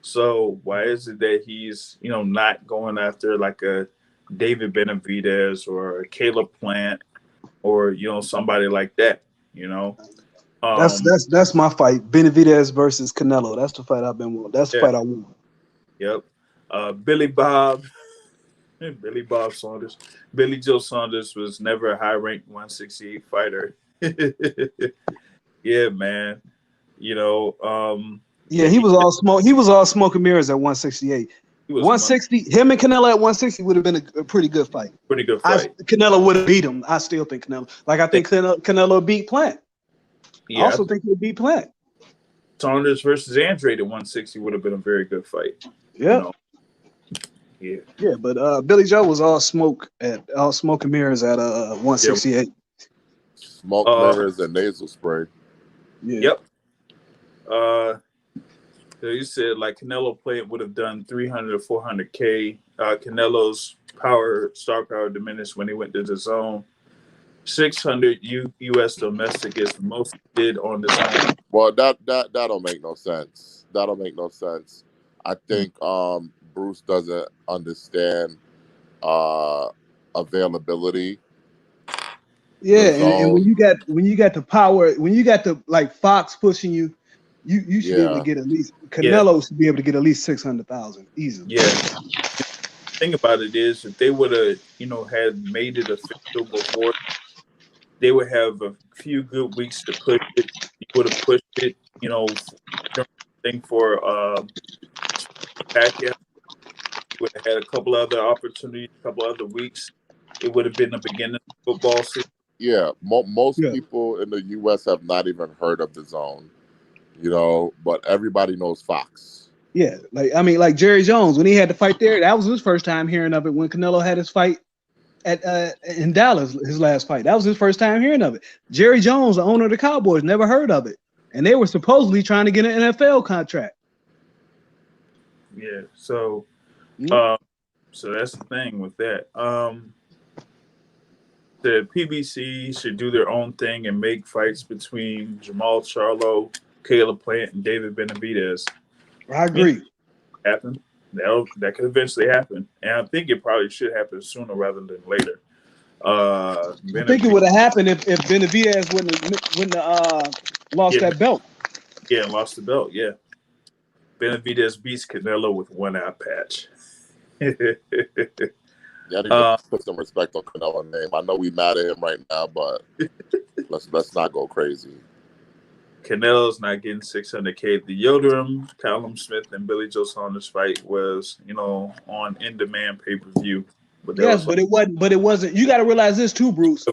So why is it that he's, not going after like a David Benavidez or a Caleb Plant or, somebody like that? That's my fight. Benavidez versus Canelo. That's the fight I've been wanting. That's the fight I want. Yep. Billy Bob Saunders. Billy Joe Saunders was never a high-ranked 168 fighter. Yeah, man. He was all smoke. He was all smoke and mirrors at 168. 160, him and Canelo at 160 would have been a pretty good fight. Canelo would have beat him. I still think Canelo. Like, I think Canelo beat Plant. Yeah, I also think he would beat Plant. Saunders versus Andrade at 160 would have been a very good fight. Yeah. Yeah, but Billy Joe was all smoke and mirrors at 168. Smoke mirrors and nasal spray. Yeah. Yep. So you said like Canelo would have done 300 or 400K. Canelo's star power diminished when he went to the zone. 600 U.S. domestic is the most he did on the zone. Well, that don't make no sense. I think Bruce doesn't understand availability. Yeah, and when you got the power, when you got the like Fox pushing you. You should be able to get at least Canelo should be able to get at least 600,000 easily. Yeah. The thing about it is, if they would have, had made it official before, they would have a few good weeks to push it. You would have pushed it, thing for Pacquiao. You would have had a couple other opportunities, a couple other weeks. It would have been the beginning of the football season. Yeah, most people in the U.S. have not even heard of the zone. You know, but everybody knows Fox. Yeah, like Jerry Jones when he had to fight there, that was his first time hearing of it. When Canelo had his fight at in Dallas, his last fight, that was his first time hearing of it. Jerry Jones, the owner of the Cowboys, never heard of it, and they were supposedly trying to get an NFL contract. Yeah, so so that's the thing with that. The PBC should do their own thing and make fights between Jamal Charlo, Caleb Plant, and David Benavidez. I agree. Happen. That could eventually happen, and I think it probably should happen sooner rather than later. I think it would have happened if Benavidez wouldn't lost that belt. Yeah, lost the belt. Yeah, Benavidez beats Canelo with one eye patch. Yeah, I need to put some respect on Canelo's name. I know we mad at him right now, but let's not go crazy. Canelo's not getting 600K. The Yildirim, Callum Smith, and Billy Joe Saunders fight was, on in-demand pay-per-view. But it wasn't. You got to realize this too, Bruce.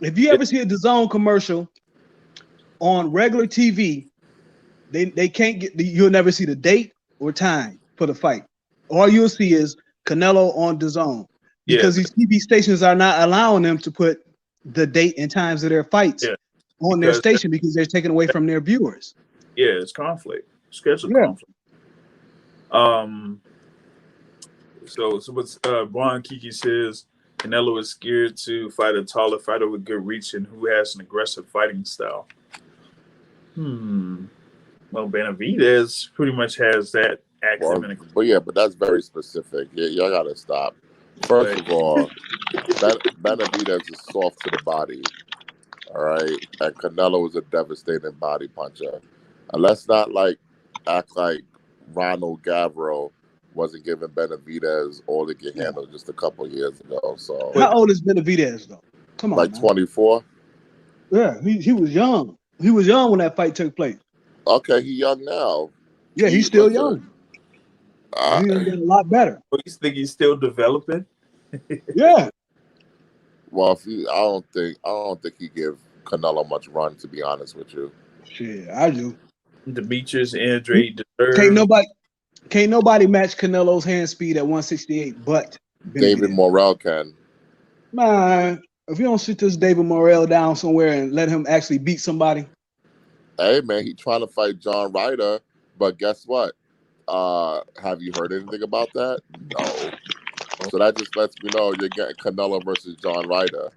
If you ever see a DAZN commercial on regular TV, they can't get. You'll never see the date or time for the fight. All you'll see is Canelo on DAZN. Because these TV stations are not allowing them to put the date and times of their fights on their station because they're taking away from their viewers. Yeah, it's conflict. Schedule conflict. So what's Brian Kiki says, Canelo is scared to fight a taller fighter with good reach and who has an aggressive fighting style. Well, Benavidez pretty much has that accent. But that's very specific. Yeah, y'all gotta stop. First of all, Benavidez is soft to the body, all right? And Canelo is a devastating body puncher. And let's not act like Ronald Gavro wasn't giving Benavidez all he could handle just a couple years ago. So how old is Benavidez though? Come on, 24. Yeah, he was young. He was young when that fight took place. Okay, he's young now. Yeah, he's still young. He's getting a lot better. You think he's still developing? Yeah. Well, I don't think he give Canelo much run, to be honest with you. Shit, I do. Demetrius Andre deserves. Can't nobody match Canelo's hand speed at 168, but David Morrell can. Man, if you don't sit this David Morrell down somewhere and let him actually beat somebody. Hey man, he trying to fight John Ryder, but guess what? Have you heard anything about that? No. So that just lets me know you're getting Canelo versus John Ryder.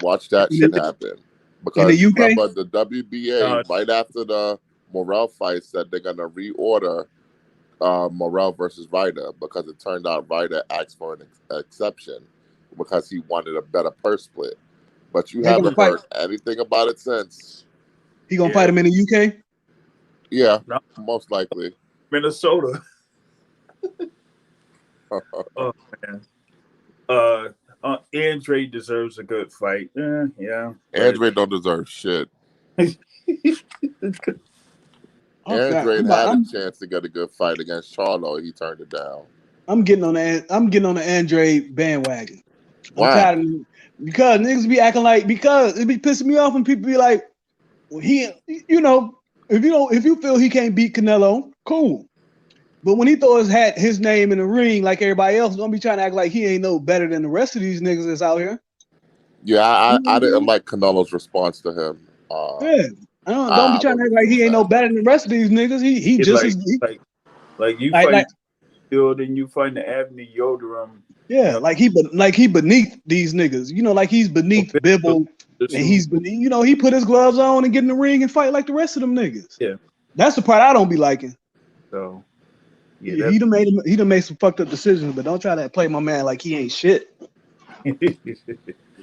Watch that shit happen. Because in the UK? remember, the WBA, right after the Morrell fight, said they're going to reorder Morrell versus Ryder because it turned out Ryder asked for an exception because he wanted a better purse split. But you haven't heard anything about it since. He going to fight him in the UK? Yeah, most likely. Minnesota. Oh man. Andre deserves a good fight. Yeah. Andre don't deserve shit. Andre had a chance to get a good fight against Charlo. He turned it down. I'm getting on the Andre bandwagon. I'm tired of him because niggas be acting like because it be pissing me off when people be like, well, if you feel he can't beat Canelo, cool. But when he throws his name in the ring like everybody else, don't be trying to act like he ain't no better than the rest of these niggas that's out here. Yeah, I didn't like Canelo's response to him. Don't be trying to act like he ain't no better than the rest of these niggas. He just like you fight Field and you fight the Avenue Yildirim. Yeah, like he beneath these niggas. Like he's beneath Bibble, and he's beneath. He put his gloves on and get in the ring and fight like the rest of them niggas. Yeah, that's the part I don't be liking. So. Yeah, he done made some fucked up decisions, but don't try to play my man like he ain't shit. No, I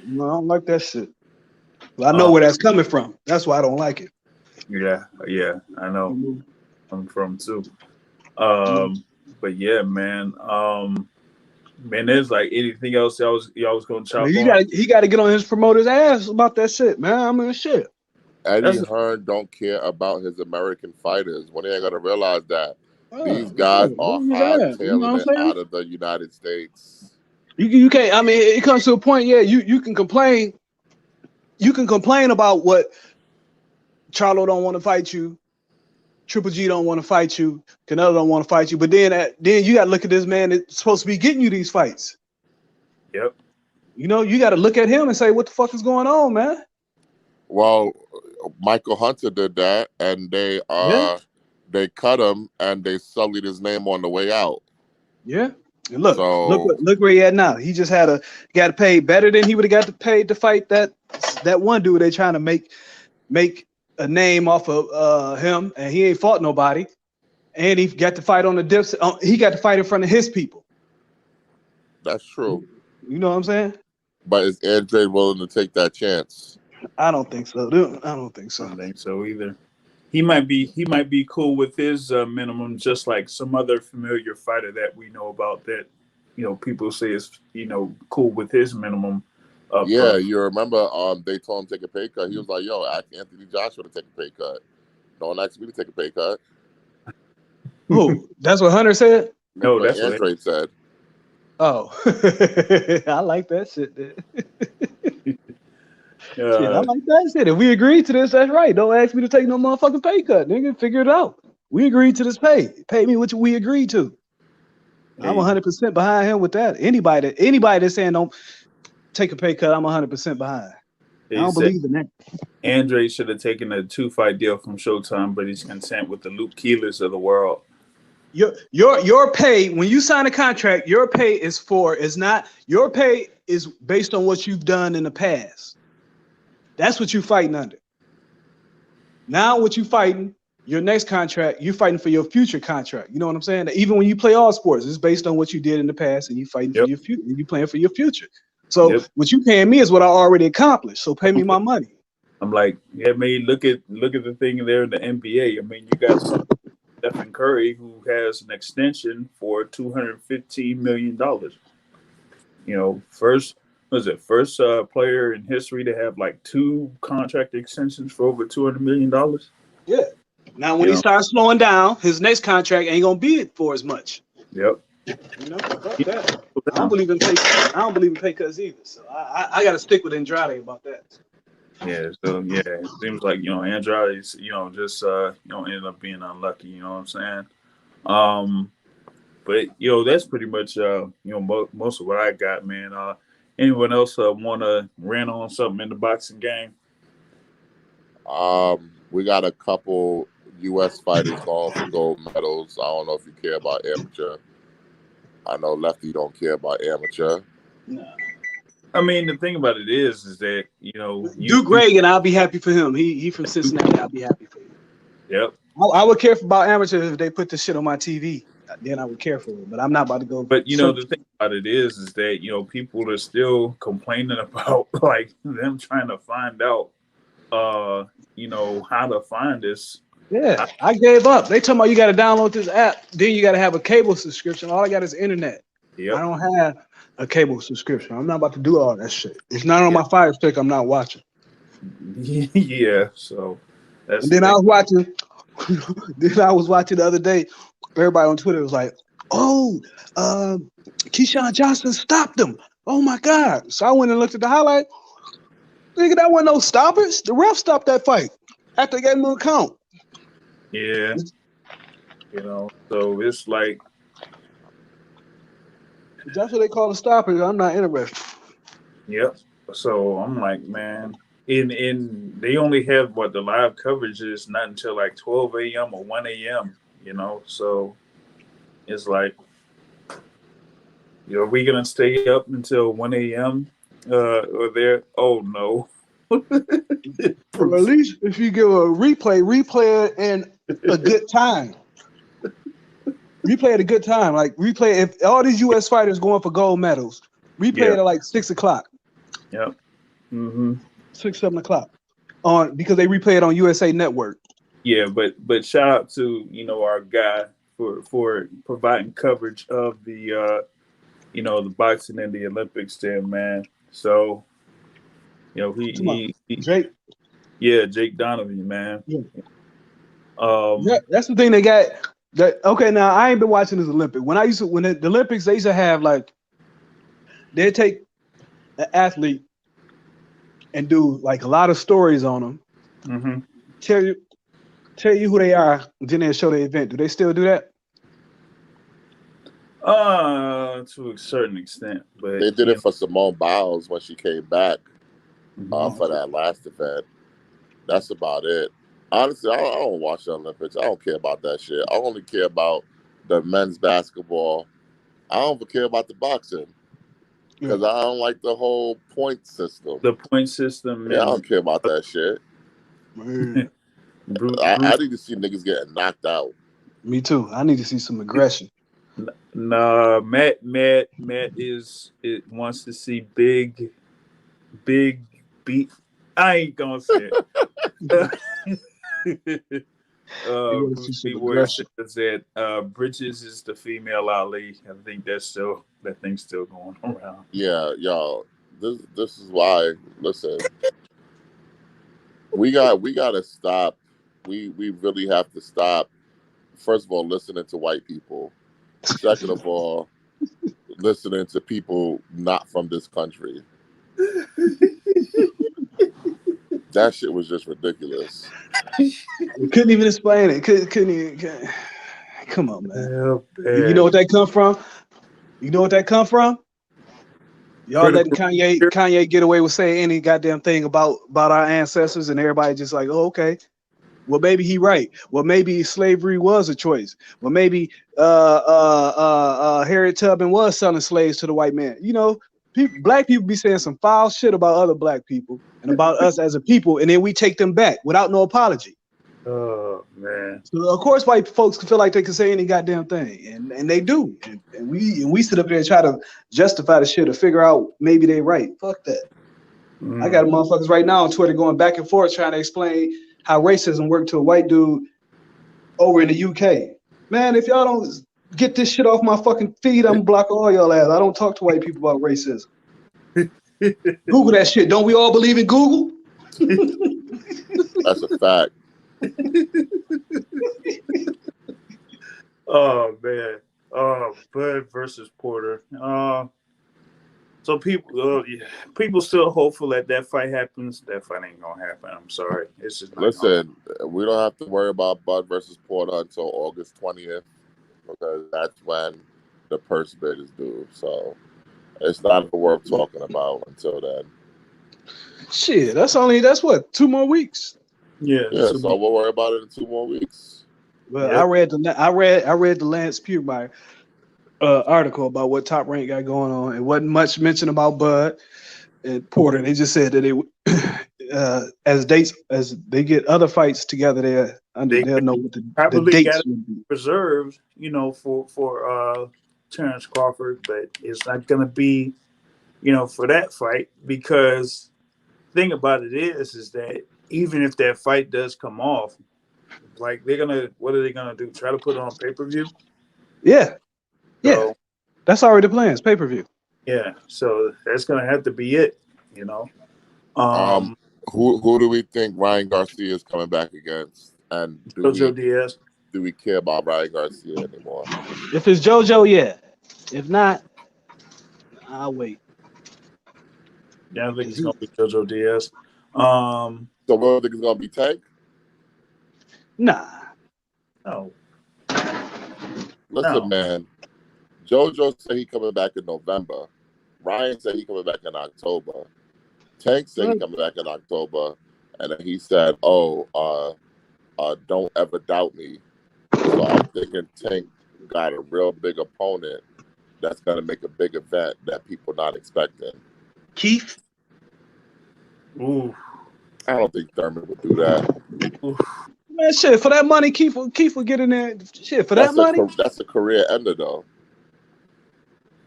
don't like that shit. Well, I know where that's coming from. That's why I don't like it. Yeah, I know. I'm from too. But yeah, man. Man, there's like anything else y'all was gonna chop on? He got to get on his promoter's ass about that shit, man. I mean, shit. Eddie Hearn don't care about his American fighters when they ain't gonna realize that. These guys are hightailing out of the United States. You can't. I mean, it comes to a point. Yeah, you can complain. You can complain about what Charlo don't want to fight you, Triple G don't want to fight you. Canelo don't want to fight you. But then you got to look at this man that's supposed to be getting you these fights. Yep. You know, you got to look at him and say, what the fuck is going on, man? Well, Michael Hunter did that, and they cut him and they sullied his name on the way out. Yeah. And look where he at now. He just got paid better than he would have got paid to fight that one dude they trying to make a name off of him, and he ain't fought nobody. And he got to fight on the dips. He got to fight in front of his people. That's true. You know what I'm saying? But is Andre willing to take that chance? I don't think so, dude. I don't think so. I don't think so either. He might be cool with his minimum, just like some other familiar fighter that we know about that, you know, people say is, you know, cool with his minimum. Yeah, you remember they told him to take a pay cut. He was like, yo, ask Anthony Joshua to take a pay cut. Don't ask me to take a pay cut. Who? That's what Hunter said? No, that's what Andre said. Oh. I like that shit, dude. Shit, I like that shit. If we agreed to this, that's right. Don't ask me to take no motherfucking pay cut, nigga. Figure it out. We agreed to this pay. Pay me what we agreed to. Hey. I'm 100% behind him with that. Anybody that's saying don't take a pay cut, I'm 100% behind. I don't believe in that. Andre should have taken a 2-fight deal from Showtime, but he's content with the Luke Keelers of the world. Your pay, when you sign a contract, your pay is based on what you've done in the past. That's what you're fighting under. Now what you fighting, your next contract, you're fighting for your future contract. You know what I'm saying? Even when you play all sports, it's based on what you did in the past, and you fighting for your future, and you playing for your future. So what you paying me is what I already accomplished. So pay me my money. I'm like, yeah, man, look at the thing there in the NBA. I mean, you got Stephen Curry, who has an extension for $215 million. You know, first player in history to have like 2 contract extensions for over $200 million. Yeah. Now, when he starts slowing down, his next contract ain't gonna be for as much. Yep. You know, fuck that. I don't believe in pay cuts either. So I got to stick with Andrade about that. Yeah. So yeah, it seems like, you know, Andrade's, you know, just ended up being unlucky. You know what I'm saying? But you know, that's pretty much most of what I got, man. Anyone else want to rant on something in the boxing game? We got a couple U.S. fighters going for gold medals. I don't know if you care about amateur. I know Lefty don't care about amateur. No. I mean, the thing about it is that, you know, Duke Reagan, I'll be happy for him. He from Cincinnati. I'll be happy for him. Yep. I would care about amateurs if they put this shit on my TV. Then I would care for it. But I'm not about to go. But you know, the thing about it is that, you know, people are still complaining about like them trying to find out, you know, how to find this. Yeah, I gave up. They talking about you got to download this app. Then you got to have a cable subscription. All I got is internet. Yep. I don't have a cable subscription. I'm not about to do all that shit. It's not on my Fire Stick. I'm not watching. Yeah. So that's. And then I was watching. Then I was watching the other day. Everybody on Twitter was like, "Oh, Keyshawn Johnson stopped him. Oh my God!" So I went and looked at the highlight. Nigga, that wasn't no stoppage. The ref stopped that fight after they gave him a count. Yeah. You know, so it's like. If that's what they call a stoppage, I'm not interested. Yep. So I'm like, man, in they only have the live coverage is not until like 12 a.m. or 1 a.m. You know, so it's like, you know, are we gonna stay up until 1 a.m. Or there? Oh no. Or at least if you give a replay it in a good time. Replay at a good time. Like replay if all these U.S. fighters going for gold medals, replay it at like 6 o'clock. Yep. Mm-hmm. 6, 7 o'clock. Because they replay it on USA Network. Yeah, but shout out to, you know, our guy for providing coverage of the you know, the boxing and the Olympics there, man. So, you know, he Jake. Yeah, Jake Donovan, man. Yeah. That's the thing they got. Okay, now I ain't been watching this Olympic. When the Olympics, they used to have like they'd take an athlete and do like a lot of stories on them. Mm-hmm. Tell you tell you who they are, then they'll show the event. Do they still do that? To a certain extent, but they did it for Simone Biles when she came back Mhm. for that last event. That's about it. Honestly, I don't watch the Olympics. I don't care about that shit. I only care about the men's basketball. I don't even care about the boxing because I don't like the whole point system. The point system. Yeah, I don't care about that shit. I need to see niggas getting knocked out. Me too. I need to see some aggression. Nah, Matt wants to see big beat. I ain't gonna say it. Bridges is the female Ali. I think that thing's still going around. Yeah, y'all. This is why. Listen, we gotta stop. We really have to stop. First of all, listening to white people. Second of all, listening to people not from this country. That shit was just ridiculous. Couldn't even explain it. Couldn't even. Come on, man. You know what that come from? You know what that come from? Y'all letting Kanye get away with saying any goddamn thing about our ancestors, and everybody just like, oh, okay. Well, maybe he right. Well, maybe slavery was a choice. Well, maybe Harriet Tubman was selling slaves to the white man. You know, black people be saying some foul shit about other black people and about us as a people, and then we take them back without no apology. Oh man! So of course, white folks feel like they can say any goddamn thing, and they do, and we sit up there and try to justify the shit or figure out maybe they right. Fuck that. I got motherfuckers right now on Twitter going back and forth trying to explain how racism worked to a white dude over in the UK. Man, if y'all don't get this shit off my fucking feed, I'm blocking all y'all ass. I don't talk to white people about racism. Google that shit. Don't we all believe in Google? That's a fact. Oh man. Bud versus Porter. So people still hopeful that fight happens. That fight ain't gonna happen. I'm sorry. It's just not. Listen, we don't have to worry about Bud versus Porter until August 20th because that's when the purse bid is due. So it's not worth talking about until then. Shit, that's what 2 more weeks. Yeah. So we'll worry about it in 2 more weeks. Well, yep. I read the Lance Pughmeyer article about what Top Rank got going on. It wasn't much mention about Bud and Porter. They just said that as they get other fights together, they'll know what the dates will be. Preserved, for Terrence Crawford, but it's not going to be, for that fight because the thing about it is that even if that fight does come off, like what are they gonna do? Try to put it on pay-per-view? Yeah. Yeah, that's already the plans. Pay-per-view. Yeah, so that's gonna have to be it. Who do we think Ryan Garcia is coming back against? And Jojo Diaz. Do we care about Ryan Garcia anymore? If it's JoJo, yeah. If not, I'll wait. Yeah, I think it's gonna be JoJo Diaz. So what do you think it's gonna be Tank? Nah. No. Listen, man. JoJo said he coming back in November. Ryan said he coming back in October. Tank said he coming back in October, and then he said, "don't ever doubt me." So I'm thinking Tank got a real big opponent that's gonna make a big event that people not expecting. Keith? Ooh. I don't think Thurman would do that. Ooh. Man, shit, for that money, Keith will get in there. Shit, for that money. That's a career ender, though.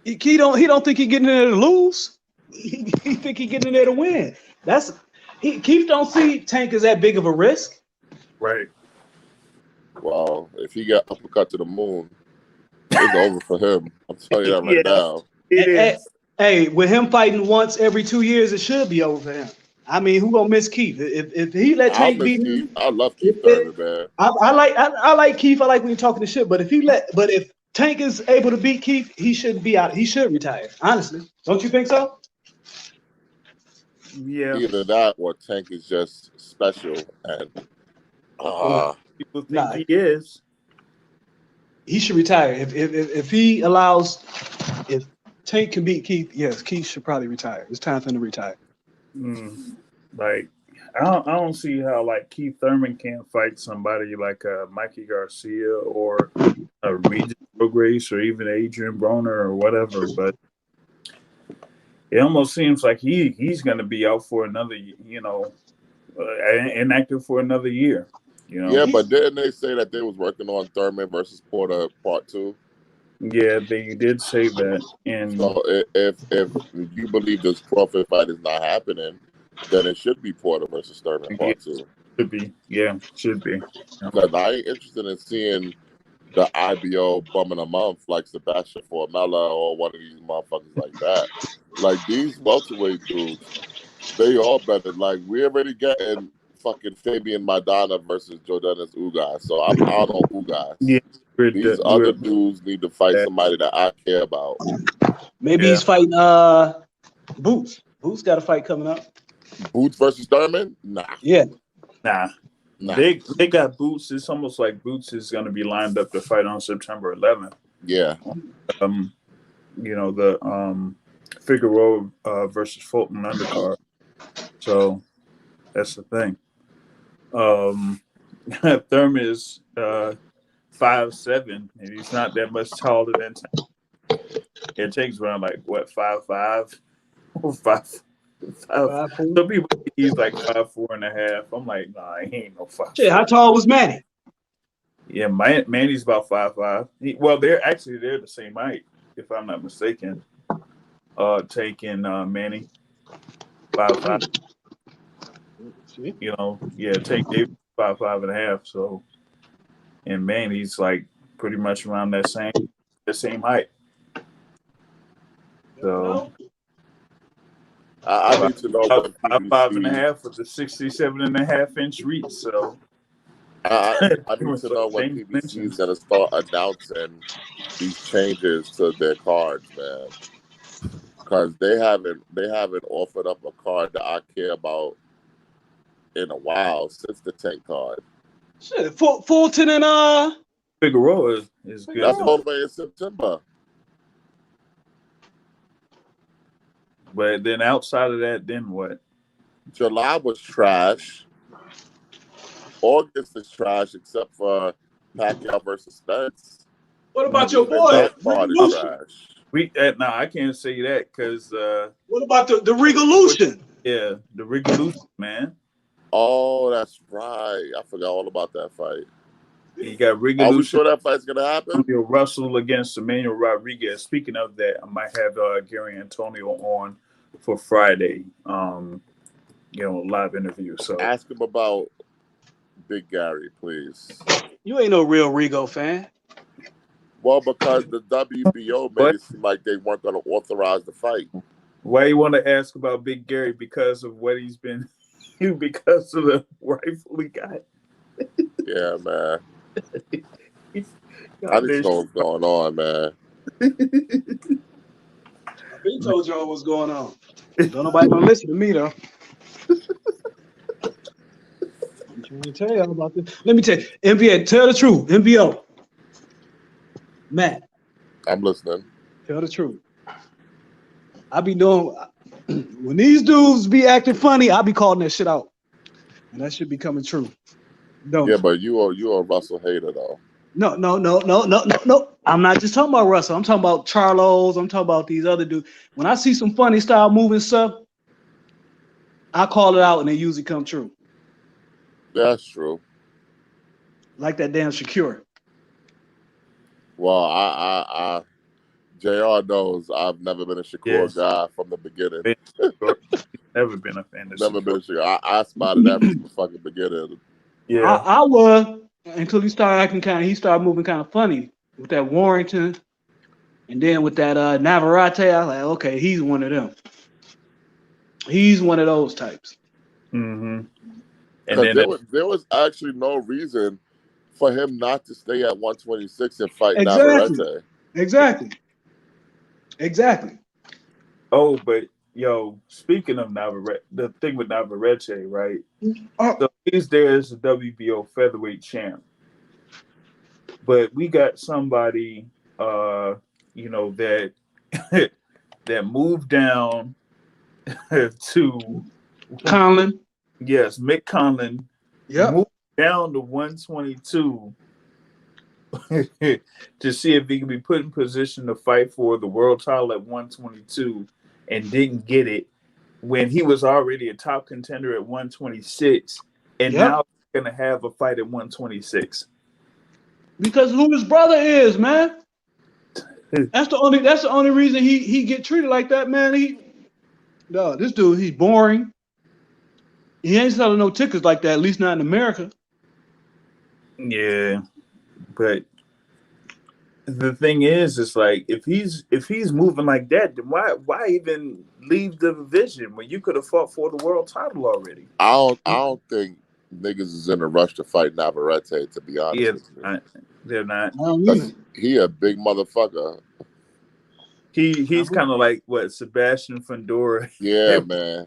He don't think he getting in there to lose. He think he getting in there to win. Keith don't see Tank as that big of a risk. Right. Well, if he got uppercut to the moon, it's over for him. I'm telling you that right now. It is. Hey, with him fighting once every 2 years, it should be over for him. I mean, who gonna miss Keith? If he let Tank beat him, I love Keith Thurman, man. I like Keith. I like when you're talking to shit. But if Tank is able to beat Keith, he shouldn't be out. He should retire. Honestly, don't you think so? Yeah. Either that or Tank is just special and people think he is. He should retire. If he allows, if Tank can beat Keith, yes, Keith should probably retire. It's time for him to retire. Like, I don't see how like Keith Thurman can't fight somebody like Mikey Garcia or Regis Prograis or even Adrian Broner or whatever, but it almost seems like he's going to be out for another, inactive for another year. Yeah, but didn't they say that they was working on Thurman versus Porter Part 2? Yeah, they did say that. And so if you believe this Crawford fight is not happening, then it should be Porter versus Thurman Part 2. Should be. Yeah, should be. Because I ain't interested in seeing the IBO bumming a month like Sebastian Formella or one of these motherfuckers like that. Like, these welterweight dudes, they all better. Like, we already getting fucking Fabian Maidana versus Jordanis Ugas. So I'm out on Ugas. Yeah, these other dudes need to fight somebody that I care about. Maybe he's fighting Boots. Boots got a fight coming up. Boots versus Thurman? Nah. Yeah. Nah. They got Boots. It's almost like Boots is going to be lined up to fight on September 11th. Yeah. The Figueroa versus Fulton undercard. So that's the thing. Thurman is 5'7", and he's not that much taller than Tank. It takes around 5'5" or 5'5". Some people think he's 5'4.5". I'm like, nah, he ain't no 5'4". Shit, how tall was Manny? Yeah, Manny's about 5'5". They're the same height, if I'm not mistaken. Taking Manny 5'5". Take David 5'5.5". So, and Manny's pretty much around that same height. So. I need to know what 5'5.5" with the 67.5-inch reach. So I need to know when PBC is gonna start announcing these changes to their cards, man. Because they haven't offered up a card that I care about in a while since the Tank card. Shit, Fulton and Figueroa is good. That's all the way in September. But then outside of that, then what? July was trash. August is trash except for Pacquiao versus Spence. What about your boy? Trash. I can't say that because. What about the Regalution? Yeah, the Regalution, man. Oh, that's right. I forgot all about that fight. You got Regalution. Are we sure that fight's gonna happen? Russell against Emmanuel Rodriguez. Speaking of that, I might have Gary Antonio on for Friday. Live interview. So ask him about Big Gary, please. You ain't no real Rigo fan. Well, because the WBO made it seem like they weren't going to authorize the fight. Why you want to ask about Big Gary? Because of what he's been, because of the rifle he got. Yeah, man. I just know what's going on, man. He told y'all what's going on. Don't nobody gonna listen to me though. I'm trying to tell y'all about this. Let me tell you, NBA, tell the truth. NBO. Matt. I'm listening. Tell the truth. I be doing when these dudes be acting funny, I be calling that shit out. And that should be coming true. Don't. Yeah, but you are a Russell hater though. No. I'm not just talking about Russell. I'm talking about Charlos. I'm talking about these other dudes. When I see some funny style moving stuff, I call it out and it usually come true. That's true. Like that damn Shakur. Well, I JR knows I've never been a Shakur guy from the beginning. Never been a fan of Never been a Shakur. I spotted that from the fucking beginning. Yeah, I was until he started moving kind of funny with that Warrington, and then with that Navarrete. I was like, okay, he's one of them. He's one of those types. Mm-hmm. And then there was actually no reason for him not to stay at 126 and fight Navarrete. Exactly. Oh, but Yo, speaking of Navarrete, the thing with Navarrete, right? Oh. So he's there as the WBO featherweight champ, but we got somebody, that that moved down to Conlon. Yes, Mick Conlon Yep. moved down to 122 to see if he could be put in position to fight for the world title at 122 and didn't get it when he was already a top contender at 126 and now he's going to have a fight at 126. Because who his brother is, man. That's the only reason he get treated like that, man. This dude, he's boring. He ain't selling no tickets like that, at least not in America. Yeah, but the thing is, it's like if he's moving like that, then why even leave the division when you could have fought for the world title already? I don't think niggas is in a rush to fight Navarrete, to be honest with you. They're not. He a big motherfucker. He's kind of like what Sebastian Fundora. Yeah, man.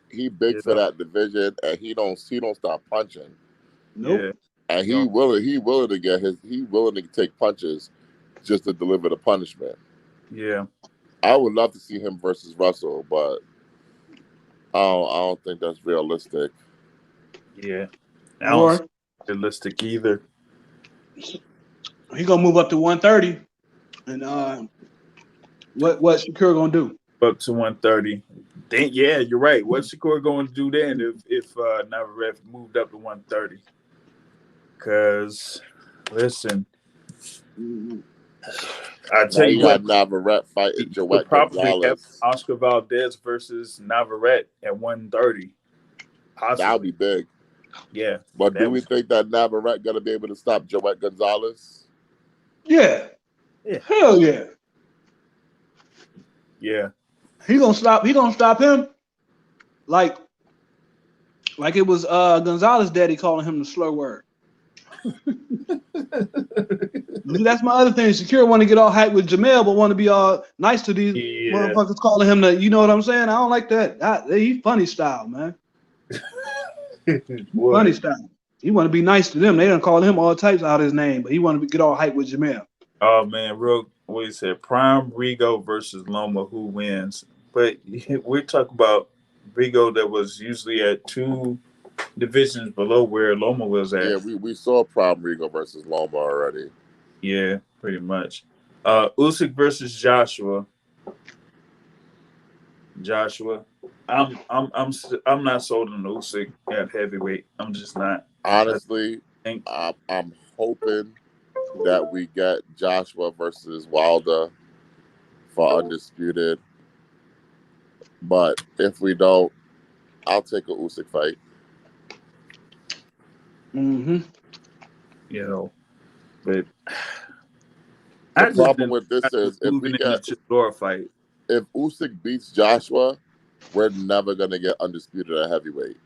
He big for that division, and he don't stop punching. Nope. Yeah. And he willing to take punches just to deliver the punishment. Yeah. I would love to see him versus Russell, but I don't think that's realistic. Yeah. I don't think it's realistic either. He gonna move up to 130. And what Shakur gonna do? Up to 130. Yeah, you're right. What's Shakur going to do then if Navarrete moved up to 130? Because, listen, I tell you what, Navarrete fighting Joette probably Gonzalez. have Oscar Valdez versus Navarrete at 130. Possibly. That would be big. Yeah. But do we think that Navarrete gonna be able to stop Joette Gonzalez? Yeah. Hell yeah. Yeah. He gonna stop him like it was Gonzalez daddy calling him the slur word. That's my other thing. Shakira want to get all hyped with Jamel, but want to be all nice to these motherfuckers calling him the, you know what I'm saying? I don't like that. He's funny style, man. Funny style. He want to be nice to them. They done call him all types out of his name, but he want to get all hyped with Jamel. Oh man, what he said, Prime Rigo versus Loma, who wins? But we're talking about Rigo that was usually at 2 divisions below where Loma was at. Yeah, we saw Prime Rigo versus Loma already. Yeah, pretty much. Usyk versus Joshua. I'm not sold on Usyk at heavyweight. I'm just not. Honestly, I'm hoping that we get Joshua versus Wilder for undisputed. But if we don't, I'll take a Usyk fight. Mm-hmm. But the problem with this is if Usyk beats Joshua, we're never gonna get undisputed at heavyweight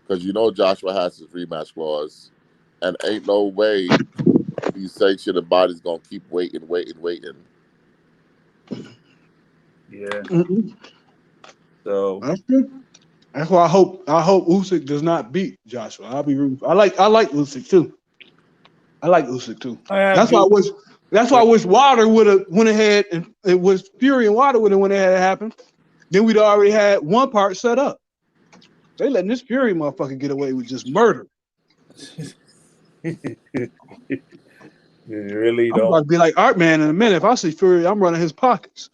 because Joshua has his rematch clause, and ain't no way these sanctioned bodies gonna keep waiting. Yeah. Mm-hmm. So that's why I hope Usyk does not beat Joshua. I'll be rooting. I like Usyk too. That's why I wish Wilder would have went ahead and it was Fury and Wilder would have went ahead and happened. Then we'd already had one part set up. They letting this Fury motherfucker get away with just murder. You really don't. I'm about to be like Art Man in a minute. If I see Fury, I'm running his pockets.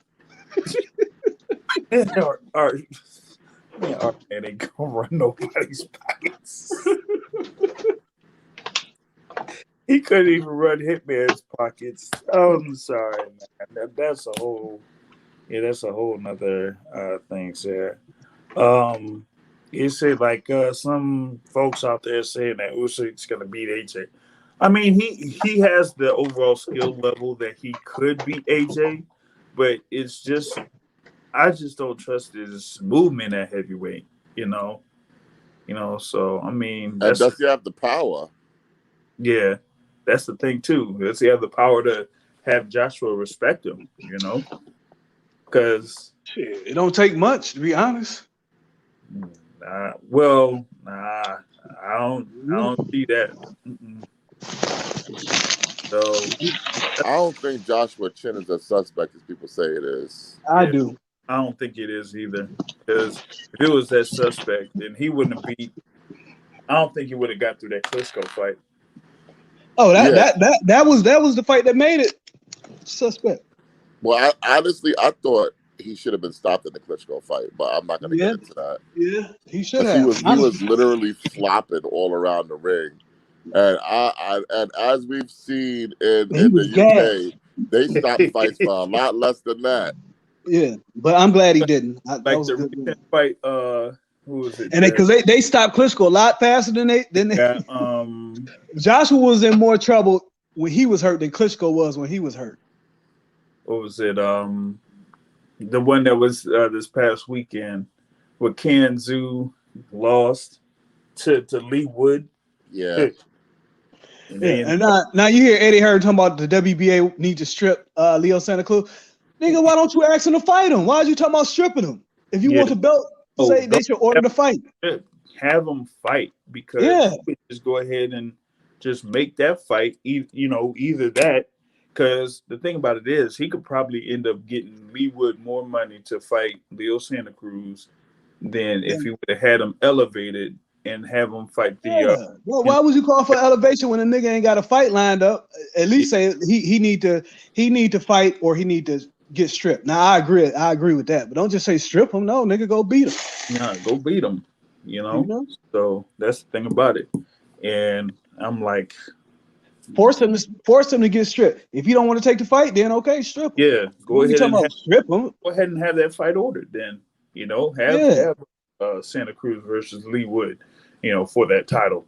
Art Man ain't gonna run nobody's pockets. He couldn't even run Hitman's pockets. Oh, I'm sorry, man. That's a whole nother thing, sir. You said like some folks out there saying that Usyk's gonna beat AJ. I mean, he has the overall skill level that he could beat AJ, but it's just I just don't trust his movement at heavyweight. So I mean, does he have the power? Yeah, that's the thing too. Does he have the power to have Joshua respect him? Because Shit, it don't take much, to be honest. I don't see that. So I don't think Joshua Chin is a suspect as people say it is. I do. I don't think it is either. Because if it was that suspect, then he wouldn't have beat. I don't think he would have got through that Klitschko fight. Oh, that was the fight that made it suspect. Well, I thought he should have been stopped in the Klitschko fight, but I'm not going to get into that. Yeah, he should have. He was literally flopping all around the ring, and as we've seen in the UK, they stopped fights for a lot less than that. Yeah, but I'm glad he didn't. Like the recent fight, who was it? And because they stopped Klitschko a lot faster than they. Yeah, Joshua was in more trouble when he was hurt than Klitschko was when he was hurt. What was it? The one that was this past weekend where Ken Zhu lost to Lee Wood. Yeah. And now you hear Eddie Hearn talking about the WBA need to strip Leo Santa Cruz. Nigga, why don't you ask him to fight him? Why are you talking about stripping him? If you want the belt, say they should order the fight. Have him fight because just go ahead and just make that fight. Either that. Because the thing about it is, he could probably end up getting Lee Wood more money to fight Leo Santa Cruz than if he would have had him elevated and have him fight the. Well, why would you call for elevation when a nigga ain't got a fight lined up? At least say he need to fight or he need to get stripped. Now I agree with that, but don't just say strip him. No, nigga, go beat him. Yeah, go beat him. So that's the thing about it, and I'm like. Force him to get stripped. If you don't want to take the fight, then okay, strip him. Yeah, go ahead and strip him. Go ahead and have that fight ordered. Then have Santa Cruz versus Lee Wood, for that title.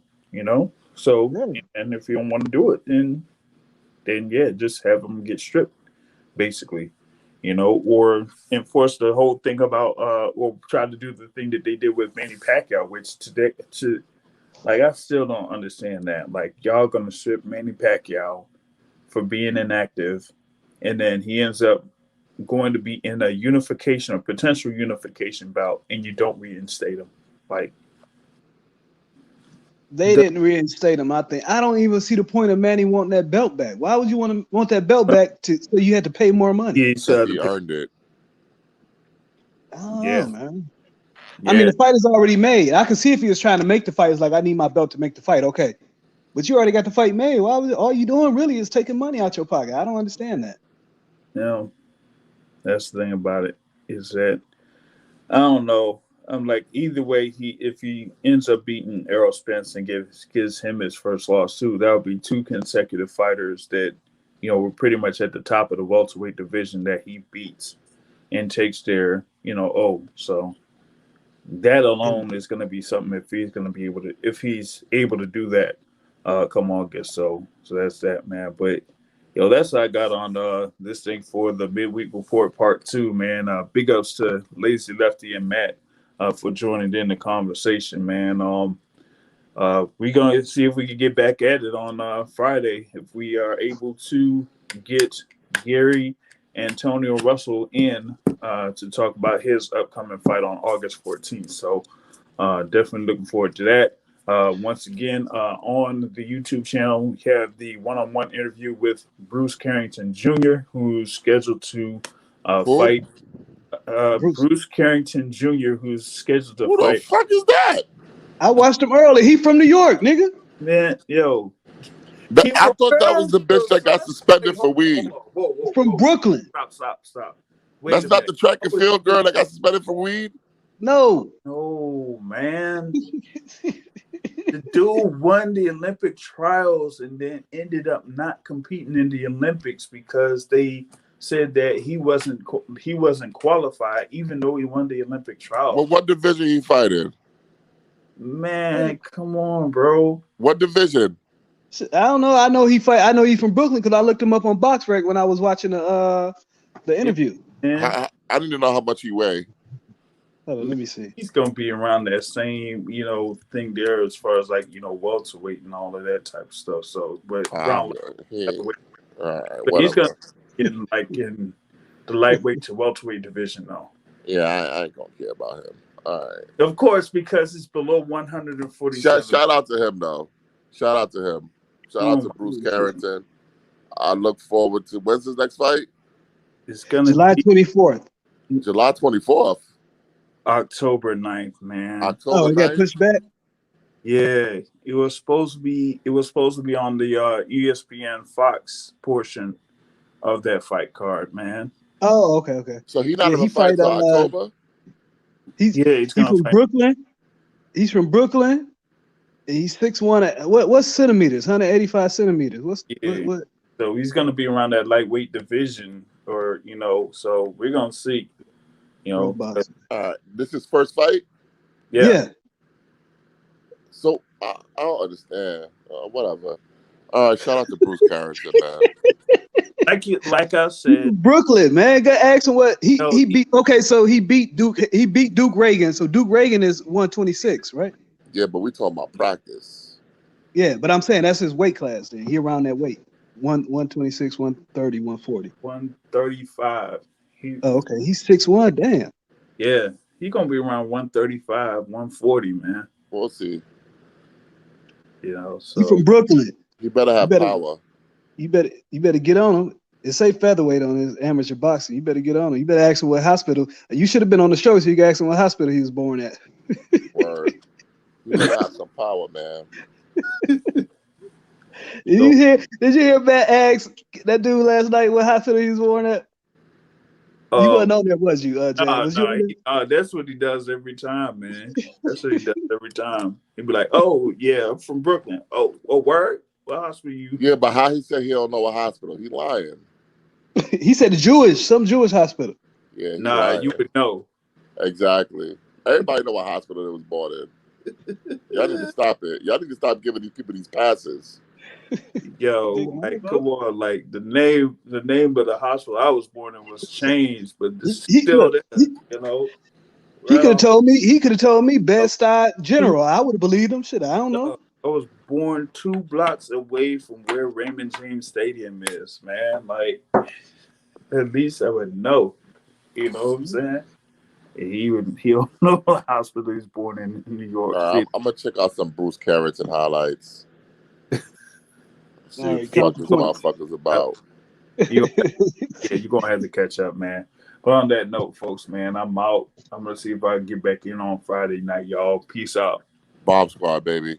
So and if you don't want to do it, then just have them get stripped, basically, or enforce the whole thing about or try to do the thing that they did with Manny Pacquiao, which I still don't understand that. Like, y'all gonna strip Manny Pacquiao for being inactive, and then he ends up going to be in a potential unification bout, and you don't reinstate him. Like, they didn't reinstate him. I think I don't even see the point of Manny wanting that belt back. Why would you want that belt back so you had to pay more money? He earned it. Oh man. Yeah. I mean, the fight is already made. I can see if he was trying to make the fight. It's like, I need my belt to make the fight. Okay. But you already got the fight made. All you doing really is taking money out your pocket. I don't understand that. That's the thing about it, is that I don't know. I'm like, either way, if he ends up beating Errol Spence and gives him his first loss too, that would be two consecutive fighters that, were pretty much at the top of the welterweight division that he beats and takes their, so that alone is going to be something if he's able to do that come August. So that's that, man. But that's what I got on this thing for the midweek report part 2, man. Big ups to Lazy Lefty and Matt for joining in the conversation, man. We're gonna see if we can get back at it on Friday if we are able to get Gary Antonio Russell in to talk about his upcoming fight on August 14th. So definitely looking forward to that. Once again, on the YouTube channel, we have the one-on-one interview with Bruce Carrington Jr., who's scheduled to fight. Bruce Carrington Jr., who's scheduled to fight. Who the fuck is that? I watched him early. He from New York, nigga. Man, yo. I thought that was the bitch that got suspended for weed. Whoa, from Brooklyn. Stop. That's not the track and field girl that got suspended for weed? No, man. The dude won the Olympic trials and then ended up not competing in the Olympics because they said that he wasn't qualified, even though he won the Olympic trials. Well, what division he fight in? Man, come on, bro. What division? I don't know. I know he from Brooklyn because I looked him up on BoxRec when I was watching the interview. I didn't know how much he weighed. Let me see. He's gonna be around that same, thing there as far as welterweight and all of that type of stuff. So, but he's gonna get in the lightweight to welterweight division though. Yeah, I ain't gonna care about him. All right. Of course, because it's below 147. Shout out to him, though. Shout out to him. Shout out to Bruce Carrington. I look forward to, when's his next fight? It's gonna July be 24th. July 24th. October 9th, man. October it got 9th? pushed back? Yeah, it was supposed to be on the ESPN Fox portion of that fight card, man. Oh, okay. So he's not gonna fight till October? He's from fight. Brooklyn. He's from Brooklyn. He's 6'1". What's centimeters? 185 centimeters. What? So he's gonna be around that lightweight division, or so we're gonna see. All right, this is first fight. Yeah. So I don't understand. Whatever. All right, shout out to Bruce Carrington, man. Like I said, Brooklyn, man. Go ask him what he beat. Okay, so he beat Duke. He beat Duke Reagan. So Duke Reagan is 126, right? Yeah, but we talking about practice. Yeah, but I'm saying that's his weight class. Then he around that weight, 126, 130, 140, 135. Okay, he's 6'1". Damn. Yeah, he's gonna be around 135, 140, man. We'll see. So he's from Brooklyn. He better have power. You better get on him. It say featherweight on his amateur boxing. You better get on him. You better ask him what hospital. You should have been on the show so you can ask him what hospital he was born at. Word. You better have some power, man. Did you hear Matt ask that dude last night what hospital he was born at? You wasn't on there, was you, Jay? That's what he does every time, man. That's what he does every time. He'd be like, "Oh yeah, I'm from Brooklyn. Oh, word? What hospital you?" Yeah, but how he said he don't know what hospital? He lying. He said some Jewish hospital. Yeah, lying. You would know. Exactly. Everybody know what hospital it was born in. Y'all need to stop it. Y'all need to stop giving these people these passes. Yo, like, come on, like the name of the hospital I was born in was changed, but it's still there, He could have told me. He could have told me Bed-Stuy General. I would have believed him. Shit, I don't know. I was born 2 blocks away from where Raymond James Stadium is, man. Like, at least I would know. You know what I'm saying? He don't know what hospital he's born in New York City. I'm gonna check out some Bruce Carrington highlights. See what this motherfucker's about. You're gonna have to catch up, man. But on that note, folks, man, I'm out. I'm gonna see if I can get back in on Friday night, y'all. Peace out. Bomb Squad, baby.